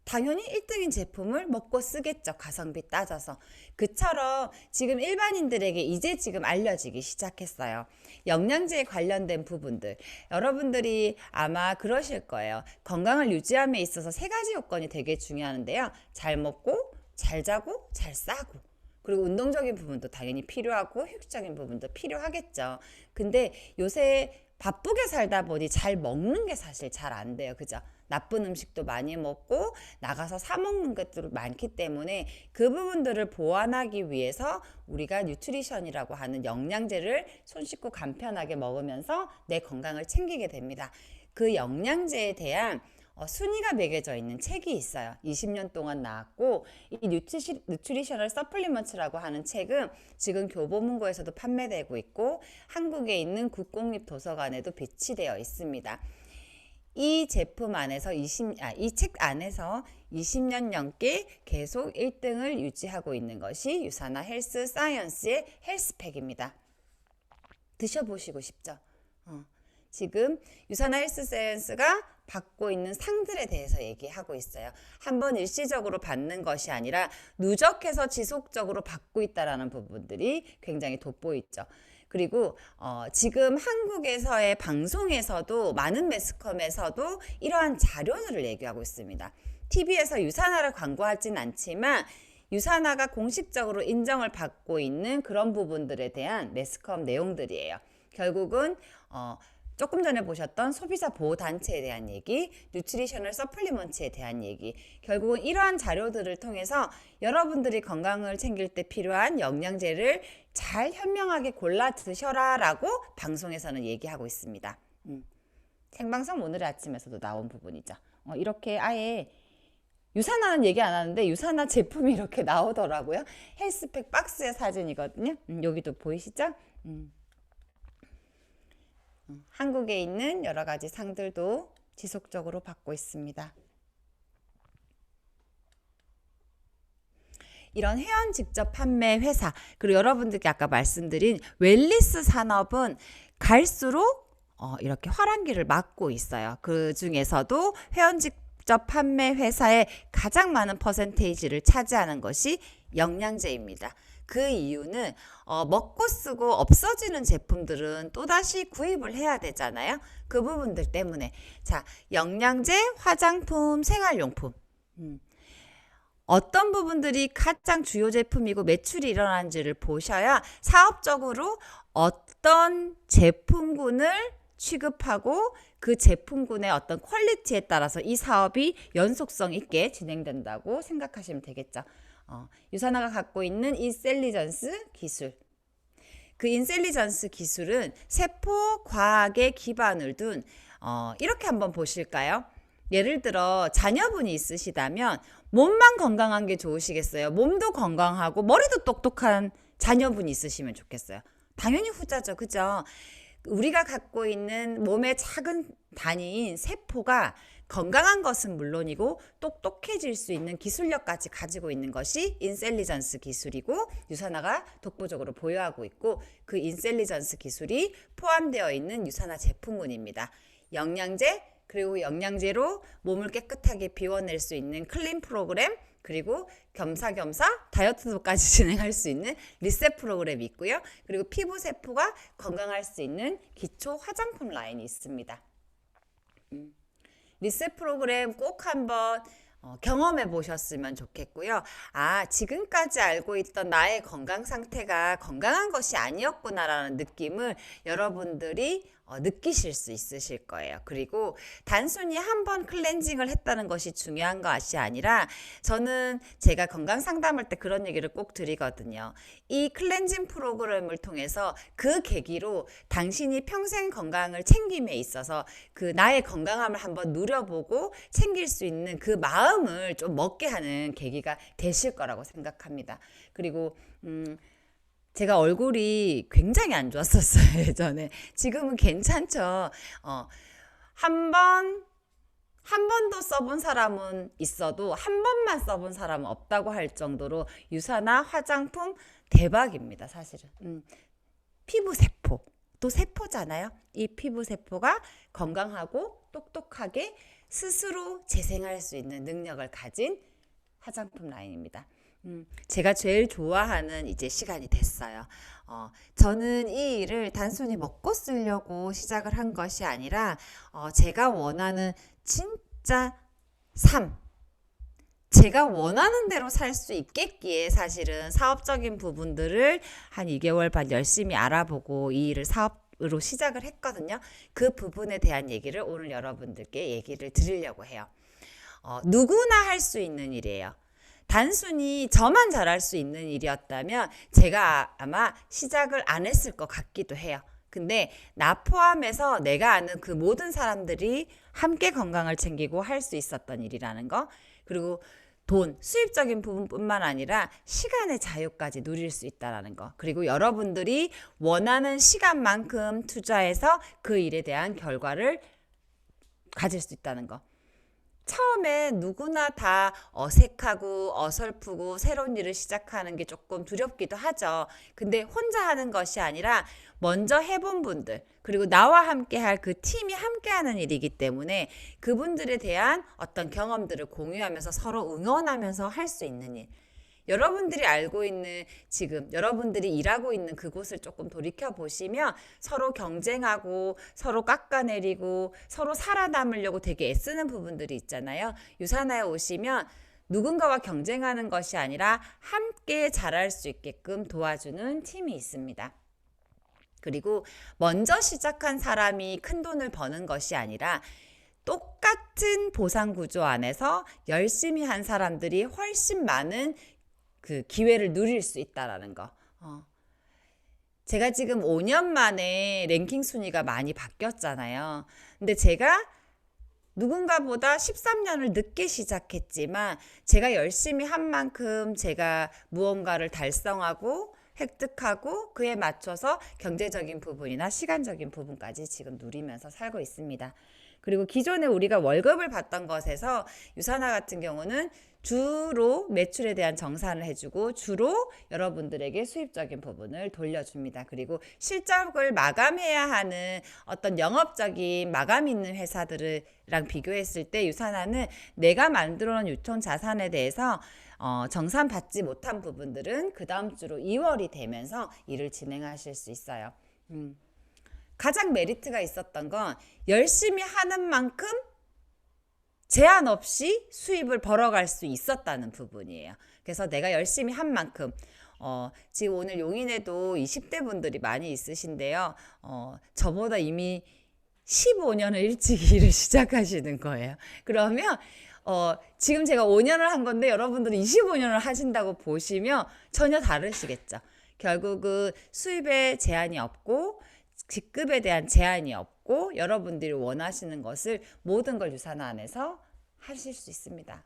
당연히 1등인 제품을 먹고 쓰겠죠. 가성비 따져서. 그처럼 지금 일반인들에게 이제 지금 알려지기 시작했어요. 영양제에 관련된 부분들. 여러분들이 아마 그러실 거예요. 건강을 유지함에 있어서 3가지 요건이 되게 중요한데요. 잘 먹고, 잘 자고, 잘 싸고. 그리고 운동적인 부분도 당연히 필요하고 효율적인 부분도 필요하겠죠. 근데 요새 바쁘게 살다 보니 잘 먹는 게 사실 잘 안 돼요. 그죠? 나쁜 음식도 많이 먹고 나가서 사 먹는 것들이 많기 때문에 그 부분들을 보완하기 위해서 우리가 뉴트리션이라고 하는 영양제를 손쉽고 간편하게 먹으면서 내 건강을 챙기게 됩니다. 그 영양제에 대한 순위가 매겨져 있는 책이 있어요. 20년 동안 나왔고 이 뉴트리셔널 서플리먼트라고 하는 책은 지금 교보문고에서도 판매되고 있고 한국에 있는 국공립도서관에도 배치되어 있습니다. 이 제품 안에서 이 책 안에서 20년 넘게 계속 1등을 유지하고 있는 것이 유산화 헬스 사이언스의 헬스팩입니다. 드셔보시고 싶죠? 지금 유산화 헬스 사이언스가 받고 있는 상들에 대해서 얘기하고 있어요. 한번 일시적으로 받는 것이 아니라 누적해서 지속적으로 받고 있다는 부분들이 굉장히 돋보이죠. 그리고 지금 한국에서의 방송에서도 많은 매스컴에서도 이러한 자료들을 얘기하고 있습니다. TV에서 유산화를 광고하진 않지만 유산화가 공식적으로 인정을 받고 있는 그런 부분들에 대한 매스컴 내용들이에요. 결국은 조금 전에 보셨던 소비자 보호단체에 대한 얘기, 뉴트리셔널 서플리먼트에 대한 얘기, 결국은 이러한 자료들을 통해서 여러분들이 건강을 챙길 때 필요한 영양제를 잘 현명하게 골라 드셔라 라고 방송에서는 얘기하고 있습니다. 생방송 오늘 아침에서도 나온 부분이죠. 이렇게 아예 유산화는 얘기 안 하는데 유산화 제품이 이렇게 나오더라고요. 헬스팩 박스의 사진이거든요. 여기도 보이시죠? 한국에 있는 여러 가지 상들도 지속적으로 받고 있습니다. 이런 회원 직접 판매 회사, 그리고 여러분들께 아까 말씀드린 웰니스 산업은 갈수록 이렇게 화랑기를 맞고 있어요. 그 중에서도 회원 직접 판매 회사의 가장 많은 퍼센테이지를 차지하는 것이 영양제입니다. 그 이유는 먹고 쓰고 없어지는 제품들은 또다시 구입을 해야 되잖아요. 그 부분들 때문에. 자, 영양제, 화장품, 생활용품. 어떤 부분들이 가장 주요 제품이고 매출이 일어나는지를 보셔야 사업적으로 어떤 제품군을 취급하고 그 제품군의 어떤 퀄리티에 따라서 이 사업이 연속성 있게 진행된다고 생각하시면 되겠죠. 유사나가 갖고 있는 인셀리전스 기술. 그 인셀리전스 기술은 세포 과학에 기반을 둔 이렇게 한번 보실까요? 예를 들어 자녀분이 있으시다면 몸만 건강한 게 좋으시겠어요? 몸도 건강하고 머리도 똑똑한 자녀분이 있으시면 좋겠어요. 당연히 후자죠. 그죠? 우리가 갖고 있는 몸의 작은 단위인 세포가 건강한 것은 물론이고 똑똑해질 수 있는 기술력까지 가지고 있는 것이 인셀리전스 기술이고 유사나가 독보적으로 보유하고 있고 그 인셀리전스 기술이 포함되어 있는 유사나 제품군입니다. 영양제 그리고 영양제로 몸을 깨끗하게 비워낼 수 있는 클린 프로그램 그리고 겸사겸사 다이어트도까지 진행할 수 있는 리셋 프로그램이 있고요. 그리고 피부 세포가 건강할 수 있는 기초 화장품 라인이 있습니다. 리셋 프로그램 꼭 한번 경험해 보셨으면 좋겠고요. 지금까지 알고 있던 나의 건강 상태가 건강한 것이 아니었구나라는 느낌을 여러분들이 느끼실 수 있으실 거예요. 그리고 단순히 한 번 클렌징을 했다는 것이 중요한 것이 아니라 저는 제가 건강 상담할 때 그런 얘기를 꼭 드리거든요. 이 클렌징 프로그램을 통해서 그 계기로 당신이 평생 건강을 챙김에 있어서 그 나의 건강함을 한번 누려보고 챙길 수 있는 그 마음을 좀 먹게 하는 계기가 되실 거라고 생각합니다. 그리고 제가 얼굴이 굉장히 안 좋았었어요, 예전에. 지금은 괜찮죠. 한 번도 써본 사람은 있어도 한 번만 써본 사람은 없다고 할 정도로 유사나 화장품 대박입니다, 사실은. 피부 세포, 또 세포잖아요. 이 피부 세포가 건강하고 똑똑하게 스스로 재생할 수 있는 능력을 가진 화장품 라인입니다. 제가 제일 좋아하는 이제 시간이 됐어요. 저는 이 일을 단순히 먹고 쓰려고 시작을 한 것이 아니라 제가 원하는 진짜 삶, 제가 원하는 대로 살 수 있겠기에 사실은 사업적인 부분들을 한 2개월 반 열심히 알아보고 이 일을 사업으로 시작을 했거든요. 그 부분에 대한 얘기를 오늘 여러분들께 얘기를 드리려고 해요. 누구나 할 수 있는 일이에요. 단순히 저만 잘할 수 있는 일이었다면 제가 아마 시작을 안 했을 것 같기도 해요. 근데 나 포함해서 내가 아는 그 모든 사람들이 함께 건강을 챙기고 할 수 있었던 일이라는 거. 그리고 돈, 수입적인 부분뿐만 아니라 시간의 자유까지 누릴 수 있다는 거. 그리고 여러분들이 원하는 시간만큼 투자해서 그 일에 대한 결과를 가질 수 있다는 거. 처음에 누구나 다 어색하고 어설프고 새로운 일을 시작하는 게 조금 두렵기도 하죠. 근데 혼자 하는 것이 아니라 먼저 해본 분들, 그리고 나와 함께 할 그 팀이 함께 하는 일이기 때문에 그분들에 대한 어떤 경험들을 공유하면서 서로 응원하면서 할 수 있는 일. 여러분들이 알고 있는 지금 여러분들이 일하고 있는 그곳을 조금 돌이켜 보시면 서로 경쟁하고 서로 깎아내리고 서로 살아남으려고 되게 애쓰는 부분들이 있잖아요. 유사나에 오시면 누군가와 경쟁하는 것이 아니라 함께 잘할 수 있게끔 도와주는 팀이 있습니다. 그리고 먼저 시작한 사람이 큰 돈을 버는 것이 아니라 똑같은 보상 구조 안에서 열심히 한 사람들이 훨씬 많은 그 기회를 누릴 수 있다라는 거. 제가 지금 5년 만에 랭킹 순위가 많이 바뀌었잖아요. 근데 제가 누군가보다 13년을 늦게 시작했지만 제가 열심히 한 만큼 제가 무언가를 달성하고 획득하고 그에 맞춰서 경제적인 부분이나 시간적인 부분까지 지금 누리면서 살고 있습니다. 그리고 기존에 우리가 월급을 받던 것에서 유사나 같은 경우는 주로 매출에 대한 정산을 해주고 주로 여러분들에게 수입적인 부분을 돌려줍니다. 그리고 실적을 마감해야 하는 어떤 영업적인 마감 있는 회사들이랑 비교했을 때 유사나는 내가 만들어 놓은 유통 자산에 대해서 정산받지 못한 부분들은 그 다음 주로 2월이 되면서 일을 진행하실 수 있어요. 가장 메리트가 있었던 건 열심히 하는 만큼 제한 없이 수입을 벌어갈 수 있었다는 부분이에요. 그래서 내가 열심히 한 만큼 지금 오늘 용인에도 20대 분들이 많이 있으신데요. 저보다 이미 15년을 일찍 일을 시작하시는 거예요. 그러면 지금 제가 5년을 한 건데 여러분들은 25년을 하신다고 보시면 전혀 다르시겠죠. 결국은 수입에 제한이 없고 직급에 대한 제한이 없고 여러분들이 원하시는 것을 모든 걸 유산화 안에서 하실 수 있습니다.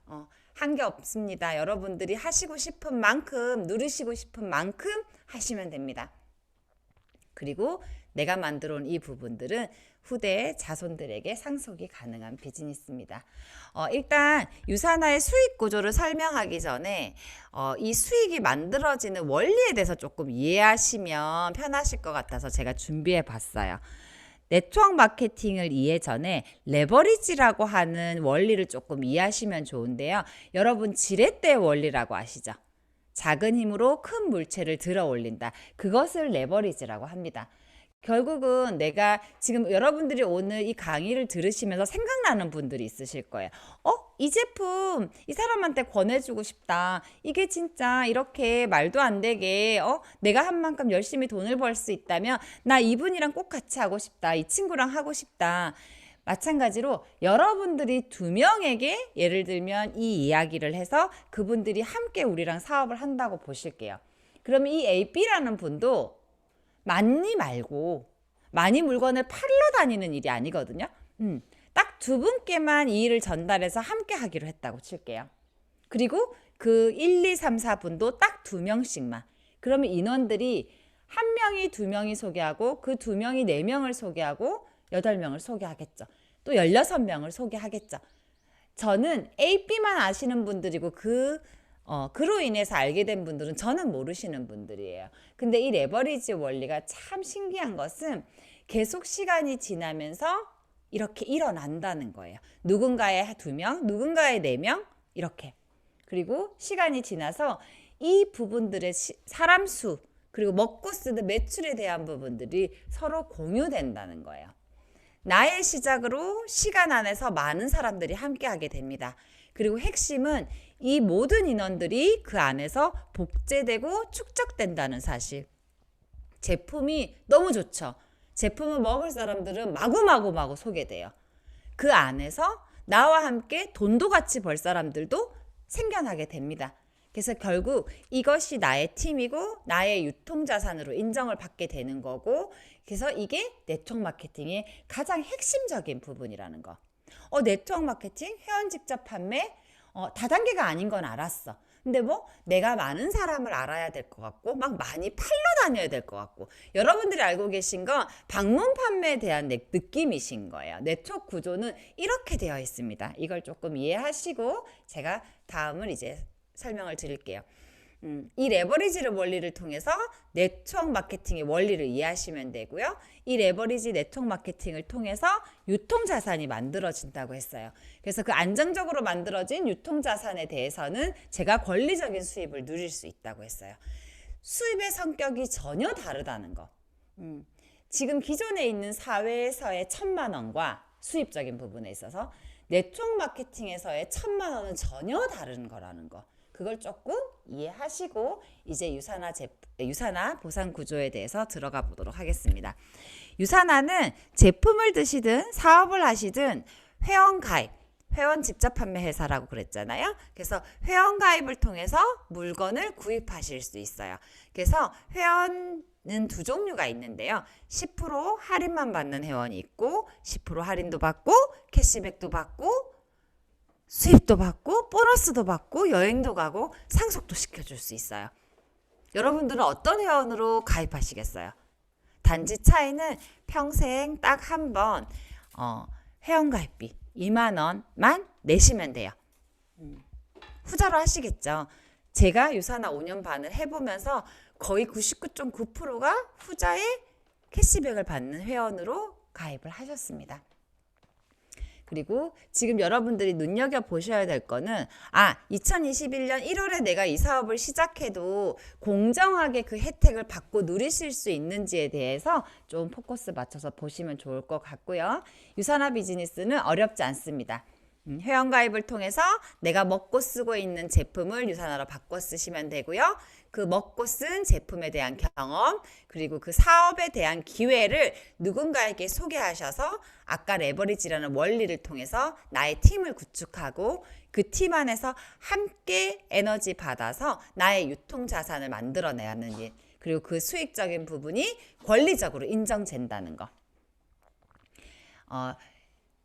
한 게 없습니다. 여러분들이 하시고 싶은 만큼 누리시고 싶은 만큼 하시면 됩니다. 그리고 내가 만들어 온 이 부분들은 후대의 자손들에게 상속이 가능한 비즈니스입니다. 일단 유산화의 수익 구조를 설명하기 전에 이 수익이 만들어지는 원리에 대해서 조금 이해하시면 편하실 것 같아서 제가 준비해 봤어요. 네트워크 마케팅을 이해 전에 레버리지라고 하는 원리를 조금 이해하시면 좋은데요. 여러분 지렛대 원리라고 아시죠? 작은 힘으로 큰 물체를 들어 올린다. 그것을 레버리지라고 합니다. 결국은 내가 지금 여러분들이 오늘 이 강의를 들으시면서 생각나는 분들이 있으실 거예요. 이 제품 이 사람한테 권해주고 싶다. 이게 진짜 이렇게 말도 안 되게 내가 한 만큼 열심히 돈을 벌 수 있다면 나 이분이랑 꼭 같이 하고 싶다. 이 친구랑 하고 싶다. 마찬가지로 여러분들이 두 명에게 예를 들면 이 이야기를 해서 그분들이 함께 우리랑 사업을 한다고 보실게요. 그러면 이 A, B라는 분도 많이 말고 많이 물건을 팔러 다니는 일이 아니거든요. 딱 두 분께만 이 일을 전달해서 함께 하기로 했다고 칠게요. 그리고 그 1, 2, 3, 4분도 딱 두 명씩만. 그러면 인원들이 한 명이 두 명이 소개하고 그 두 명이 네 명을 소개하고 8명을 소개하겠죠. 또 16명을 소개하겠죠. 저는 A, B만 아시는 분들이고 그로 인해서 알게 된 분들은 저는 모르시는 분들이에요. 근데 이 레버리지 원리가 참 신기한 것은 계속 시간이 지나면서 이렇게 일어난다는 거예요. 누군가의 2명, 누군가의 4명 이렇게. 그리고 시간이 지나서 이 부분들의 사람 수 그리고 먹고 쓰는 매출에 대한 부분들이 서로 공유된다는 거예요. 나의 시작으로 시간 안에서 많은 사람들이 함께하게 됩니다. 그리고 핵심은 이 모든 인원들이 그 안에서 복제되고 축적된다는 사실. 제품이 너무 좋죠. 제품을 먹을 사람들은 마구마구 소개돼요. 그 안에서 나와 함께 돈도 같이 벌 사람들도 생겨나게 됩니다. 그래서 결국 이것이 나의 팀이고 나의 유통자산으로 인정을 받게 되는 거고 그래서 이게 네트워크 마케팅의 가장 핵심적인 부분이라는 거. 네트워크 마케팅, 회원 직접 판매 다단계가 아닌 건 알았어. 근데 내가 많은 사람을 알아야 될 것 같고 막 많이 팔러 다녀야 될 것 같고 여러분들이 알고 계신 건 방문 판매에 대한 느낌이신 거예요. 네트워크 구조는 이렇게 되어 있습니다. 이걸 조금 이해하시고 제가 다음을 이제 설명을 드릴게요. 이 레버리지를 원리를 통해서 네트워크 마케팅의 원리를 이해하시면 되고요. 이 레버리지 네트워크 마케팅을 통해서 유통자산이 만들어진다고 했어요. 그래서 그 안정적으로 만들어진 유통자산에 대해서는 제가 권리적인 수입을 누릴 수 있다고 했어요. 수입의 성격이 전혀 다르다는 거. 지금 기존에 있는 사회에서의 1,000만 원과 수입적인 부분에 있어서 네트워크 마케팅에서의 1,000만 원은 전혀 다른 거라는 거. 그걸 조금 이해하시고 이제 유산화 보상 구조에 대해서 들어가 보도록 하겠습니다. 유산화는 제품을 드시든 사업을 하시든 회원 가입, 회원 직접 판매 회사라고 그랬잖아요. 그래서 회원 가입을 통해서 물건을 구입하실 수 있어요. 그래서 회원은 두 종류가 있는데요. 10% 할인만 받는 회원이 있고 10% 할인도 받고 캐시백도 받고 수입도 받고 보너스도 받고 여행도 가고 상속도 시켜줄 수 있어요. 여러분들은 어떤 회원으로 가입하시겠어요? 단지 차이는 평생 딱 한 번 회원 가입비 2만 원만 내시면 돼요. 후자로 하시겠죠. 제가 유산화 5년 반을 해보면서 거의 99.9%가 후자에 캐시백을 받는 회원으로 가입을 하셨습니다. 그리고 지금 여러분들이 눈여겨보셔야 될 거는 2021년 1월에 내가 이 사업을 시작해도 공정하게 그 혜택을 받고 누리실 수 있는지에 대해서 좀 포커스 맞춰서 보시면 좋을 것 같고요. 유산화 비즈니스는 어렵지 않습니다. 회원가입을 통해서 내가 먹고 쓰고 있는 제품을 유산화로 바꿔 쓰시면 되고요. 그 먹고 쓴 제품에 대한 경험, 그리고 그 사업에 대한 기회를 누군가에게 소개하셔서 아까 레버리지라는 원리를 통해서 나의 팀을 구축하고 그 팀 안에서 함께 에너지 받아서 나의 유통자산을 만들어내는 일, 그리고 그 수익적인 부분이 권리적으로 인정된다는 거.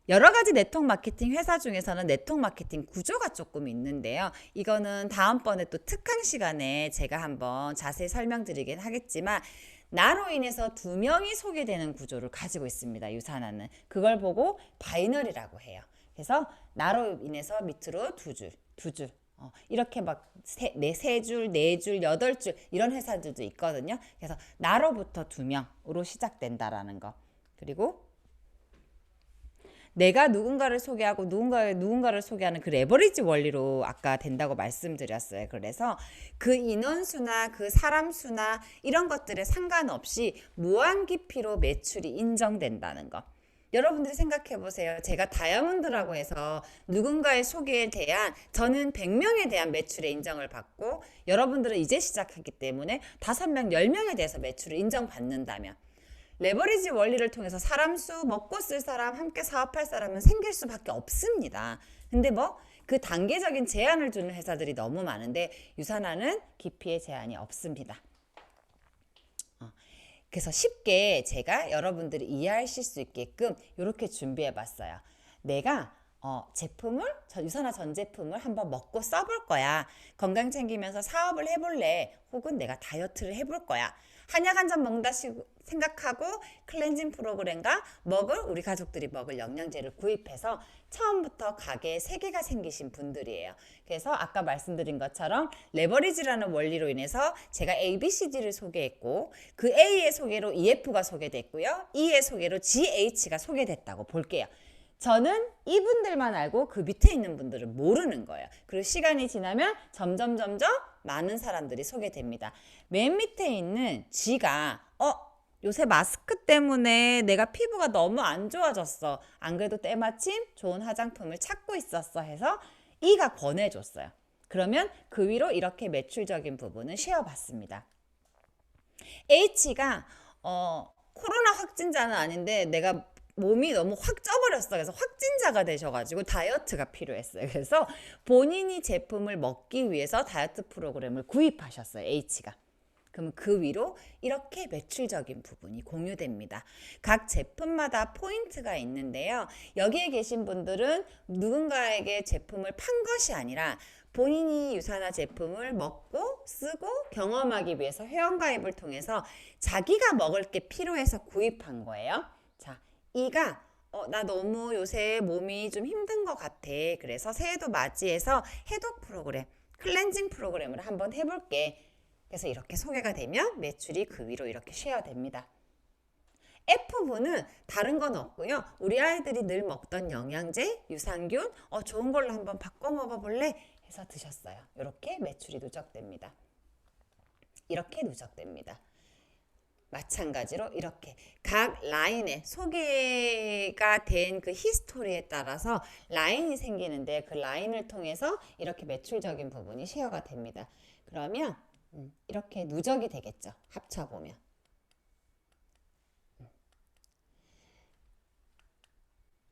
여러 가지 네트워크 마케팅 회사 중에서는 네트워크 마케팅 구조가 조금 있는데요. 이거는 다음번에 또 특강 시간에 제가 한번 자세히 설명드리긴 하겠지만 나로 인해서 2명이 소개되는 구조를 가지고 있습니다. 유산화는. 그걸 보고 바이너리라고 해요. 그래서 나로 인해서 밑으로 두 줄. 이렇게 막 세 줄, 네 줄, 8줄 이런 회사들도 있거든요. 그래서 나로부터 2명으로 시작된다라는 거. 그리고 내가 누군가를 소개하고 누군가를 소개하는 그 레버리지 원리로 아까 된다고 말씀드렸어요. 그래서 그 인원수나 그 사람 수나 이런 것들에 상관없이 무한 깊이로 매출이 인정된다는 거. 여러분들이 생각해 보세요. 제가 다이아몬드라고 해서 누군가의 소개에 대한 저는 100명에 대한 매출의 인정을 받고 여러분들은 이제 시작했기 때문에 5명, 10명에 대해서 매출을 인정받는다면 레버리지 원리를 통해서 사람 수, 먹고 쓸 사람, 함께 사업할 사람은 생길 수밖에 없습니다. 근데 그 단계적인 제한을 주는 회사들이 너무 많은데 유산화는 깊이의 제한이 없습니다. 그래서 쉽게 제가 여러분들이 이해하실 수 있게끔 이렇게 준비해 봤어요. 내가 유산화 전 제품을 한번 먹고 써볼 거야. 건강 챙기면서 사업을 해볼래. 혹은 내가 다이어트를 해볼 거야. 한약 한 잔 먹는다 생각하고 클렌징 프로그램과 우리 가족들이 먹을 영양제를 구입해서 처음부터 가게에 세계가 생기신 분들이에요. 그래서 아까 말씀드린 것처럼 레버리지라는 원리로 인해서 제가 ABCD를 소개했고 그 A의 소개로 EF가 소개됐고요. E의 소개로 GH가 소개됐다고 볼게요. 저는 이분들만 알고 그 밑에 있는 분들은 모르는 거예요. 그리고 시간이 지나면 점점 많은 사람들이 소개됩니다. 맨 밑에 있는 G가 요새 마스크 때문에 내가 피부가 너무 안 좋아졌어. 안 그래도 때마침 좋은 화장품을 찾고 있었어 해서 E가 권해줬어요. 그러면 그 위로 이렇게 매출적인 부분은 쉐어받습니다. H가 코로나 확진자는 아닌데 내가 몸이 너무 확 쪄버렸어. 그래서 확진자가 되셔가지고 다이어트가 필요했어요. 그래서 본인이 제품을 먹기 위해서 다이어트 프로그램을 구입하셨어요. H가. 그러면 그 위로 이렇게 매출적인 부분이 공유됩니다. 각 제품마다 포인트가 있는데요. 여기에 계신 분들은 누군가에게 제품을 판 것이 아니라 본인이 유산화 제품을 먹고 쓰고 경험하기 위해서 회원가입을 통해서 자기가 먹을 게 필요해서 구입한 거예요. 자, 이가 나 너무 요새 몸이 좀 힘든 것 같아. 그래서 새해도 맞이해서 해독 프로그램, 클렌징 프로그램을 한번 해볼게. 그래서 이렇게 소개가 되면 매출이 그 위로 이렇게 쉐어됩니다. F분은 다른 건 없고요. 우리 아이들이 늘 먹던 영양제, 유산균, 좋은 걸로 한번 바꿔 먹어볼래? 해서 드셨어요. 이렇게 매출이 누적됩니다. 이렇게 누적됩니다. 마찬가지로 이렇게 각 라인에 소개가 된 그 히스토리에 따라서 라인이 생기는데 그 라인을 통해서 이렇게 매출적인 부분이 쉐어가 됩니다. 그러면 이렇게 누적이 되겠죠. 합쳐보면.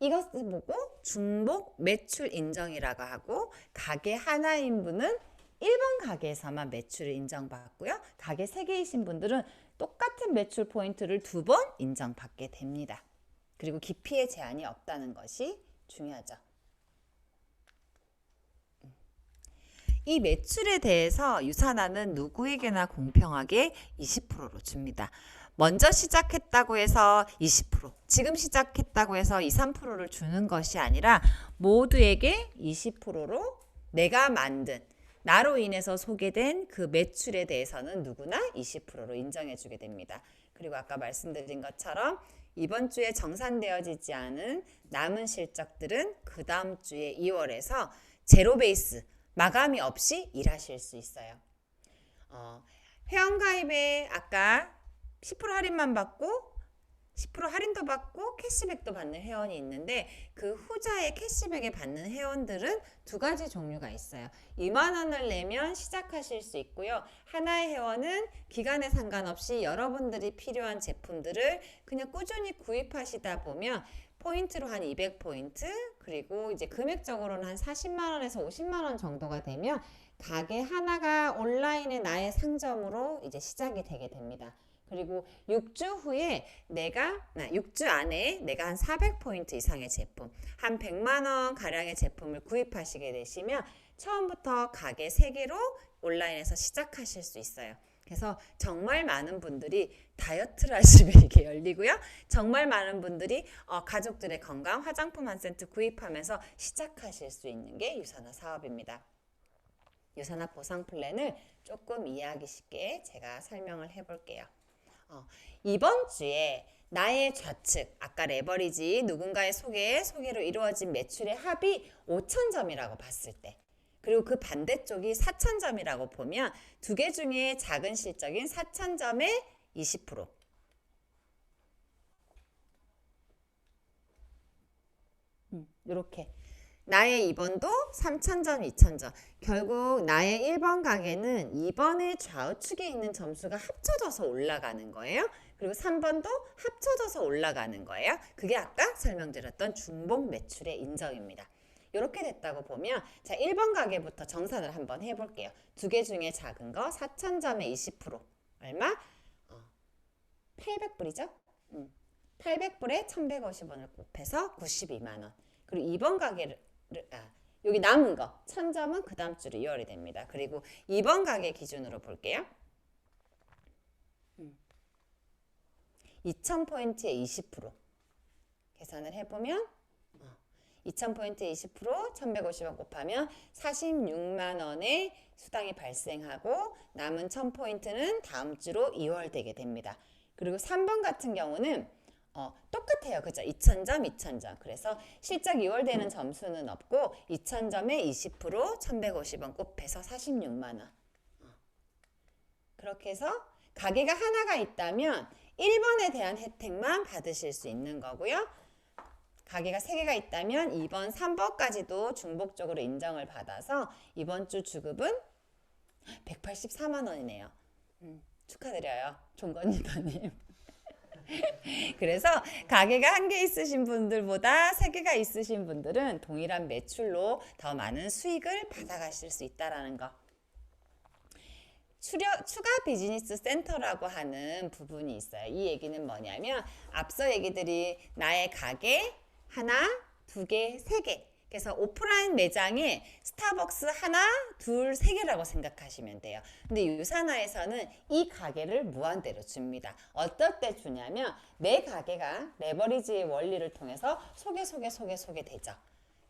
이것을 보고 중복 매출 인정이라고 하고 가게 하나인 분은 1번 가게에서만 매출을 인정받고요. 가게 3개이신 분들은 똑같은 매출 포인트를 2번 인정받게 됩니다. 그리고 깊이의 제한이 없다는 것이 중요하죠. 이 매출에 대해서 유산화는 누구에게나 공평하게 20%로 줍니다. 먼저 시작했다고 해서 20%, 지금 시작했다고 해서 2, 3%를 주는 것이 아니라 모두에게 20%로 내가 만든 나로 인해서 소개된 그 매출에 대해서는 누구나 20%로 인정해 주게 됩니다. 그리고 아까 말씀드린 것처럼 이번 주에 정산되어지지 않은 남은 실적들은 그 다음 주에 2월에서 제로 베이스, 마감이 없이 일하실 수 있어요. 회원가입에 아까 10% 할인만 받고 10% 할인도 받고 캐시백도 받는 회원이 있는데 그 후자에 캐시백에 받는 회원들은 두 가지 종류가 있어요. 2만 원을 내면 시작하실 수 있고요. 하나의 회원은 기간에 상관없이 여러분들이 필요한 제품들을 그냥 꾸준히 구입하시다 보면 포인트로 한 200포인트 그리고 이제 금액적으로는 한 40만 원에서 50만 원 정도가 되면 가게 하나가 온라인의 나의 상점으로 이제 시작이 되게 됩니다. 그리고 6주 후에 6주 안에 내가 한 400포인트 이상의 제품, 한 100만 원 가량의 제품을 구입하시게 되시면 처음부터 가게 3개로 온라인에서 시작하실 수 있어요. 그래서 정말 많은 분들이 다이어트를 하시면 이게 열리고요. 정말 많은 분들이 가족들의 건강 화장품 한 세트 구입하면서 시작하실 수 있는 게 유산화 사업입니다. 유산화 보상 플랜을 조금 이해하기 쉽게 제가 설명을 해볼게요. 이번 주에 나의 좌측, 아까 레버리지 누군가의 소개로 이루어진 매출의 합이 5,000점이라고 봤을 때 그리고 그 반대쪽이 4,000점이라고 보면 두 개 중에 작은 실적인 4,000점의 20% 이렇게 나의 2번도 3,000점, 2,000점. 결국 나의 1번 가게는 2번의 좌우측에 있는 점수가 합쳐져서 올라가는 거예요. 그리고 3번도 합쳐져서 올라가는 거예요. 그게 아까 설명드렸던 중복 매출의 인정입니다. 이렇게 됐다고 보면 자 1번 가게부터 정산을 한번 해볼게요. 두 개 중에 작은 거 4,000점에 20% 얼마? 800불이죠? 800불에 1,150원을 곱해서 92만 원. 그리고 2번 가게를 여기 남은 거 1,000점은 그 다음 주로 2월이 됩니다. 그리고 2번 가게 기준으로 볼게요. 2,000포인트에 20% 계산을 해보면 2,000포인트에 20% 1,150원 곱하면 46만 원의 수당이 발생하고 남은 1,000포인트는 다음 주로 2월 되게 됩니다. 그리고 3번 같은 경우는 똑같아요. 그죠? 2,000점, 2,000점. 그래서 실적 2월 되는 점수는 없고 2,000점에 20% 1,150원 곱해서 46만 원. 그렇게 해서 가게가 하나가 있다면 1번에 대한 혜택만 받으실 수 있는 거고요. 가게가 3개가 있다면 2번, 3번까지도 중복적으로 인정을 받아서 이번 주 주급은 184만 원이네요. 축하드려요. 종건이더님. 그래서 가게가 1개 있으신 분들보다 3개가 있으신 분들은 동일한 매출로 더 많은 수익을 받아가실 수 있다는 거. 추가 비즈니스 센터라고 하는 부분이 있어요. 이 얘기는 뭐냐면 앞서 얘기들이 나의 가게 하나, 2개, 3개. 그래서 오프라인 매장에 스타벅스 하나, 둘, 3개라고 생각하시면 돼요. 근데 유산화에서는 이 가게를 무한대로 줍니다. 어떨 때 주냐면 내 가게가 레버리지의 원리를 통해서 소개되죠.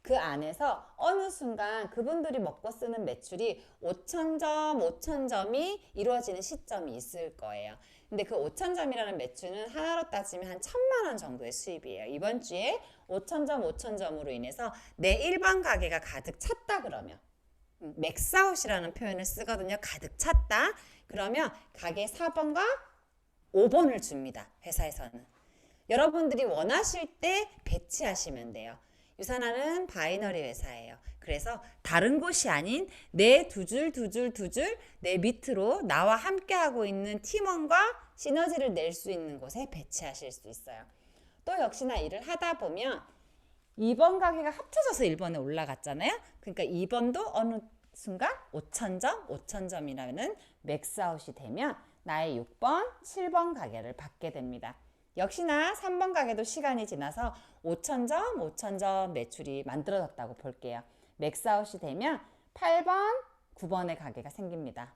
그 안에서 어느 순간 그분들이 먹고 쓰는 매출이 5,000점이 이루어지는 시점이 있을 거예요. 근데 그 5,000점이라는 매출은 하나로 따지면 한 1,000만 원 정도의 수입이에요. 이번 주에 5,000점으로 인해서 내 일반 가게가 가득 찼다 그러면 맥스아웃이라는 표현을 쓰거든요. 가득 찼다. 그러면 가게 4번과 5번을 줍니다. 회사에서는. 여러분들이 원하실 때 배치하시면 돼요. 유산화는 바이너리 회사예요. 그래서 다른 곳이 아닌 내 두 줄 내 밑으로 나와 함께하고 있는 팀원과 시너지를 낼 수 있는 곳에 배치하실 수 있어요. 또 역시나 일을 하다 보면 2번 가게가 합쳐져서 1번에 올라갔잖아요. 그러니까 2번도 어느 순간 5,000점이라는 맥스아웃이 되면 나의 6번, 7번 가게를 받게 됩니다. 역시나 3번 가게도 시간이 지나서 5,000점 매출이 만들어졌다고 볼게요. 맥스아웃이 되면 8번, 9번의 가게가 생깁니다.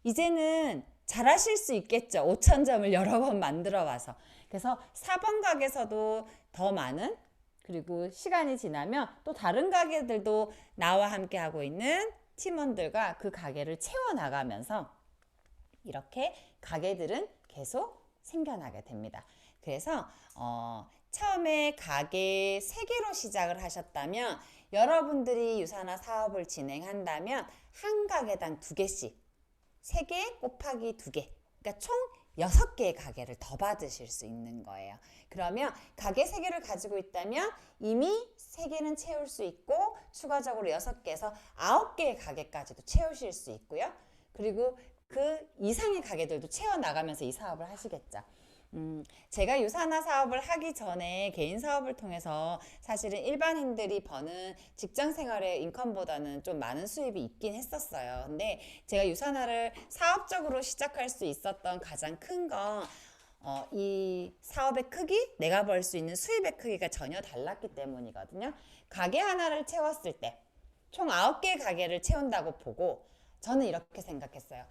이제는 잘하실 수 있겠죠. 5,000점을 여러 번 만들어 와서. 그래서 4번 가게에서도 더 많은 그리고 시간이 지나면 또 다른 가게들도 나와 함께 하고 있는 팀원들과 그 가게를 채워나가면서 이렇게 가게들은 계속 생겨나게 됩니다. 그래서 처음에 가게 3개로 시작을 하셨다면 여러분들이 유산화 사업을 진행한다면 한 가게당 2개씩 3개 곱하기 2개 그러니까 총 6개의 가게를 더 받으실 수 있는 거예요. 그러면 가게 3개를 가지고 있다면 이미 3개는 채울 수 있고 추가적으로 6개에서 9개의 가게까지도 채우실 수 있고요. 그리고 그 이상의 가게들도 채워나가면서 이 사업을 하시겠죠. 제가 유산화 사업을 하기 전에 개인 사업을 통해서 사실은 일반인들이 버는 직장 생활의 인컴보다는 좀 많은 수입이 있긴 했었어요. 근데 제가 유산화를 사업적으로 시작할 수 있었던 가장 큰 건 이 사업의 크기, 내가 벌 수 있는 수입의 크기가 전혀 달랐기 때문이거든요. 가게 하나를 채웠을 때 총 9개의 가게를 채운다고 보고 저는 이렇게 생각했어요.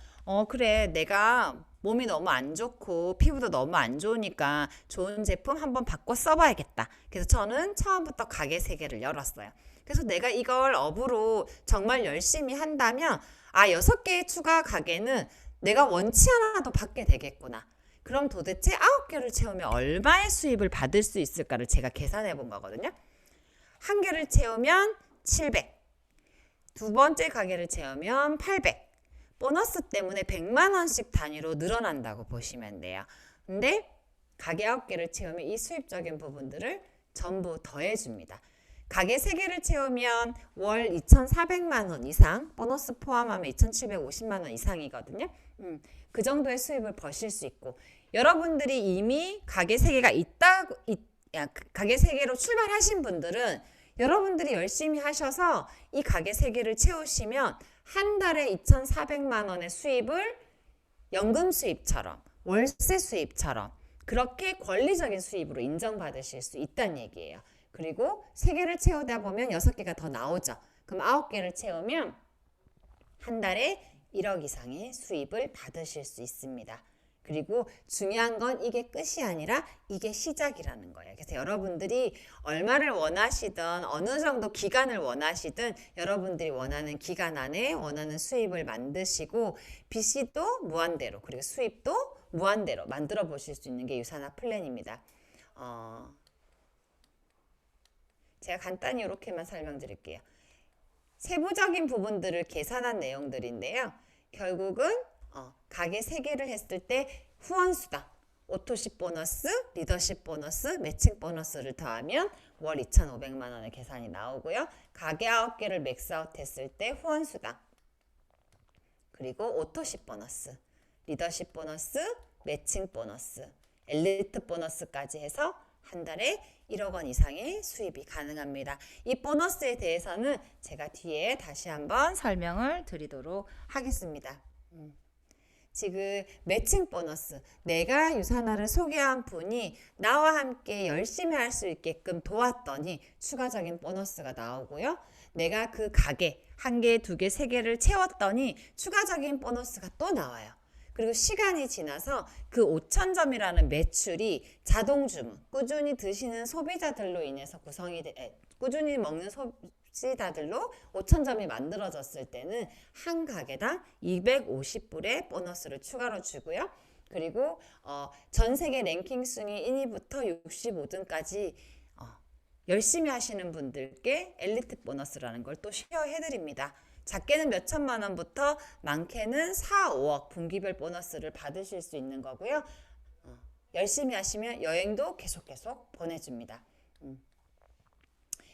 그래. 내가 몸이 너무 안 좋고 피부도 너무 안 좋으니까 좋은 제품 한번 바꿔 써봐야겠다. 그래서 저는 처음부터 가게 3개를 열었어요. 그래서 내가 이걸 업으로 정말 열심히 한다면 6개의 추가 가게는 내가 원치 않아도 받게 되겠구나. 그럼 도대체 9개를 채우면 얼마의 수입을 받을 수 있을까를 제가 계산해 본 거거든요. 한 개를 채우면 700. 두 번째 가게를 채우면 800. 보너스 때문에 100만 원씩 단위로 늘어난다고 보시면 돼요. 근데 가게 9개를 채우면 이 수입적인 부분들을 전부 더해줍니다. 가게 3개를 채우면 월 2,400만 원 이상, 보너스 포함하면 2,750만 원 이상이거든요. 그 정도의 수입을 버실 수 있고 여러분들이 이미 가게 3개가 가게 3개로 출발하신 분들은 여러분들이 열심히 하셔서 이 가게 3개를 채우시면 한 달에 2,400만 원의 수입을 연금 수입처럼 월세 수입처럼 그렇게 권리적인 수입으로 인정받으실 수 있다는 얘기예요. 그리고 3개를 채우다 보면 6개가 더 나오죠. 그럼 9개를 채우면 한 달에 1억 이상의 수입을 받으실 수 있습니다. 그리고 중요한 건 이게 끝이 아니라 이게 시작이라는 거예요. 그래서 여러분들이 얼마를 원하시든 어느 정도 기간을 원하시든 여러분들이 원하는 기간 안에 원하는 수입을 만드시고 빚도 무한대로 그리고 수입도 무한대로 만들어 보실 수 있는 게 유산화 플랜입니다. 제가 간단히 이렇게만 설명드릴게요. 세부적인 부분들을 계산한 내용들인데요. 결국은 가게 3개를 했을 때 후원수당, 오토십 보너스, 리더십 보너스, 매칭 보너스를 더하면 월 2,500만 원의 계산이 나오고요. 가게 9개를 맥스아웃 했을 때 후원수당, 그리고 오토십 보너스, 리더십 보너스, 매칭 보너스, 엘리트 보너스까지 해서 한 달에 1억 원 이상의 수입이 가능합니다. 이 보너스에 대해서는 제가 뒤에 다시 한번 설명을 드리도록 하겠습니다. 지금 매칭 보너스, 내가 유산화를 소개한 분이 나와 함께 열심히 할 수 있게끔 도왔더니 추가적인 보너스가 나오고요. 내가 그 가게 1개, 2개, 3개를 채웠더니 추가적인 보너스가 또 나와요. 그리고 시간이 지나서 그 5,000점이라는 매출이 자동 주문, 꾸준히 드시는 소비자들로 인해서 꾸준히 먹는 소비자들로 5,000점이 만들어졌을 때는 한 가게당 250불의 보너스를 추가로 주고요. 그리고 전 세계 랭킹 순위 1위부터 65등까지 열심히 하시는 분들께 엘리트 보너스라는 걸 또 쉐어해드립니다. 작게는 몇 천만 원부터 많게는 4, 5억 분기별 보너스를 받으실 수 있는 거고요. 열심히 하시면 여행도 계속 보내줍니다.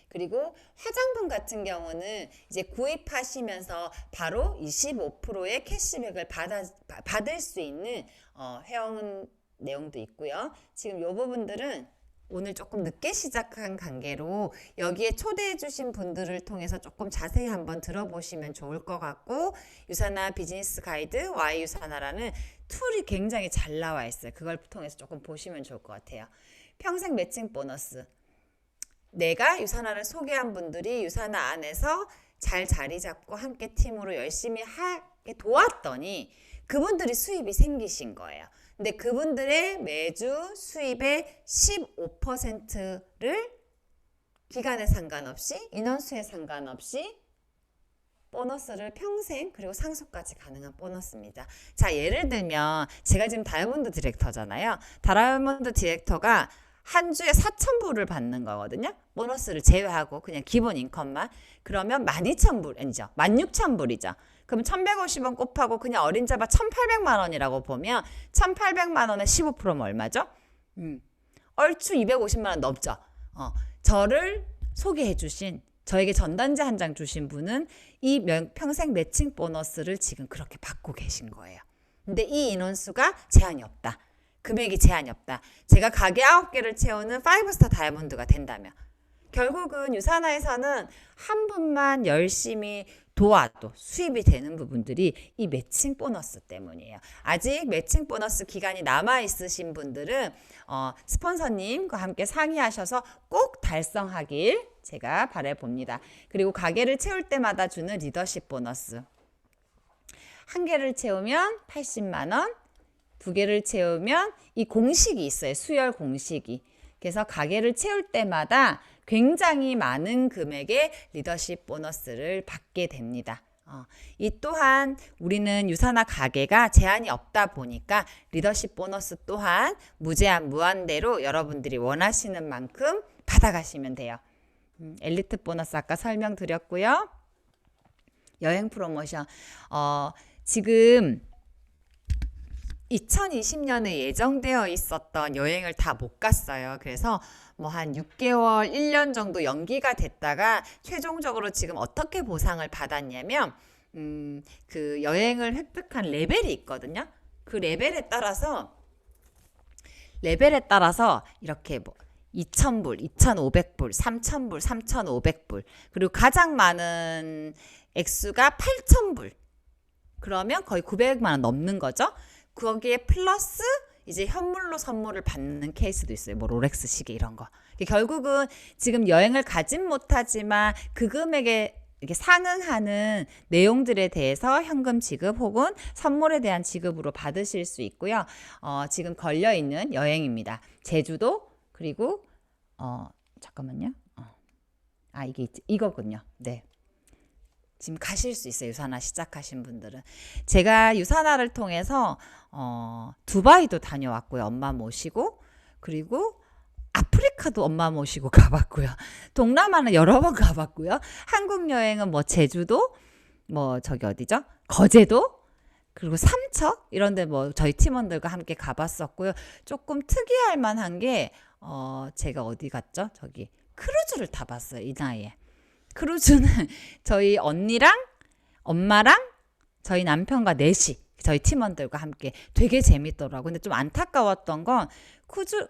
그리고 화장품 같은 경우는 이제 구입하시면서 바로 25%의 캐시백을 받을 수 있는 회원 내용도 있고요. 지금 이 부분들은 오늘 조금 늦게 시작한 관계로 여기에 초대해 주신 분들을 통해서 조금 자세히 한번 들어보시면 좋을 것 같고, 유산화 비즈니스 가이드 Y 유산화라는 툴이 굉장히 잘 나와 있어요. 그걸 통해서 조금 보시면 좋을 것 같아요. 평생 매칭 보너스, 내가 유산화를 소개한 분들이 유산화 안에서 잘 자리 잡고 함께 팀으로 열심히 하게 도왔더니 그분들이 수입이 생기신 거예요. 근데 그분들의 매주 수입의 15%를 기간에 상관없이, 인원수에 상관없이 보너스를 평생, 그리고 상속까지 가능한 보너스입니다. 자, 예를 들면 제가 지금 다이아몬드 디렉터잖아요. 다이아몬드 디렉터가 한 주에 4,000불을 받는 거거든요. 보너스를 제외하고 그냥 기본 인컴만. 그러면 12,000불, 아니죠. 16,000불이죠. 그럼 1,150원 곱하고 그냥 어림잡아 1,800만 원이라고 보면 1,800만 원에 15%면 얼마죠? 얼추 250만 원 넘죠. 저를 소개해 주신, 저에게 전단지 한 장 주신 분은 이 평생 매칭 보너스를 지금 그렇게 받고 계신 거예요. 근데 이 인원수가 제한이 없다. 금액이 제한이 없다. 제가 가게 9개를 채우는 5스타 다이아몬드가 된다면 결국은 유산화에서는 한 분만 열심히 도와도 수입이 되는 부분들이 이 매칭 보너스 때문이에요. 아직 매칭 보너스 기간이 남아있으신 분들은 스폰서님과 함께 상의하셔서 꼭 달성하길 제가 바라봅니다. 그리고 가게를 채울 때마다 주는 리더십 보너스. 한 개를 채우면 80만 원, 두 개를 채우면 이 공식이 있어요. 수열 공식이. 그래서 가게를 채울 때마다 굉장히 많은 금액의 리더십 보너스를 받게 됩니다. 이 또한 우리는 유산화 가게가 제한이 없다 보니까 리더십 보너스 또한 무제한 무한대로 여러분들이 원하시는 만큼 받아가시면 돼요. 엘리트 보너스 아까 설명드렸고요. 여행 프로모션. 지금 2020년에 예정되어 있었던 여행을 다 못 갔어요. 그래서 뭐 한 6개월, 1년 정도 연기가 됐다가 최종적으로 지금 어떻게 보상을 받았냐면 그 여행을 획득한 레벨이 있거든요. 그 레벨에 따라서 이렇게 뭐 2,000불, 2,500불, 3,000불, 3,500불, 그리고 가장 많은 액수가 8,000불. 그러면 거의 900만 원 넘는 거죠. 거기에 플러스 이제 현물로 선물을 받는 케이스도 있어요. 뭐 롤렉스 시계 이런 거. 결국은 지금 여행을 가진 못하지만 그 금액에 이렇게 상응하는 내용들에 대해서 현금 지급 혹은 선물에 대한 지급으로 받으실 수 있고요. 지금 걸려 있는 여행입니다. 제주도 그리고 잠깐만요. 이게 이거군요. 네. 지금 가실 수 있어요. 유산화 시작하신 분들은. 제가 유산화를 통해서 두바이도 다녀왔고요. 엄마 모시고. 그리고 아프리카도 엄마 모시고 가봤고요. 동남아는 여러 번 가봤고요. 한국 여행은 뭐 제주도, 뭐 저기 어디죠? 거제도, 그리고 삼척 이런 데 뭐 저희 팀원들과 함께 가봤었고요. 조금 특이할 만한 게 제가 어디 갔죠? 저기 크루즈를 타봤어요. 이 나이에. 크루즈는 저희 언니랑 엄마랑 저희 남편과 넷이 저희 팀원들과 함께 되게 재밌더라고요. 근데 좀 안타까웠던 건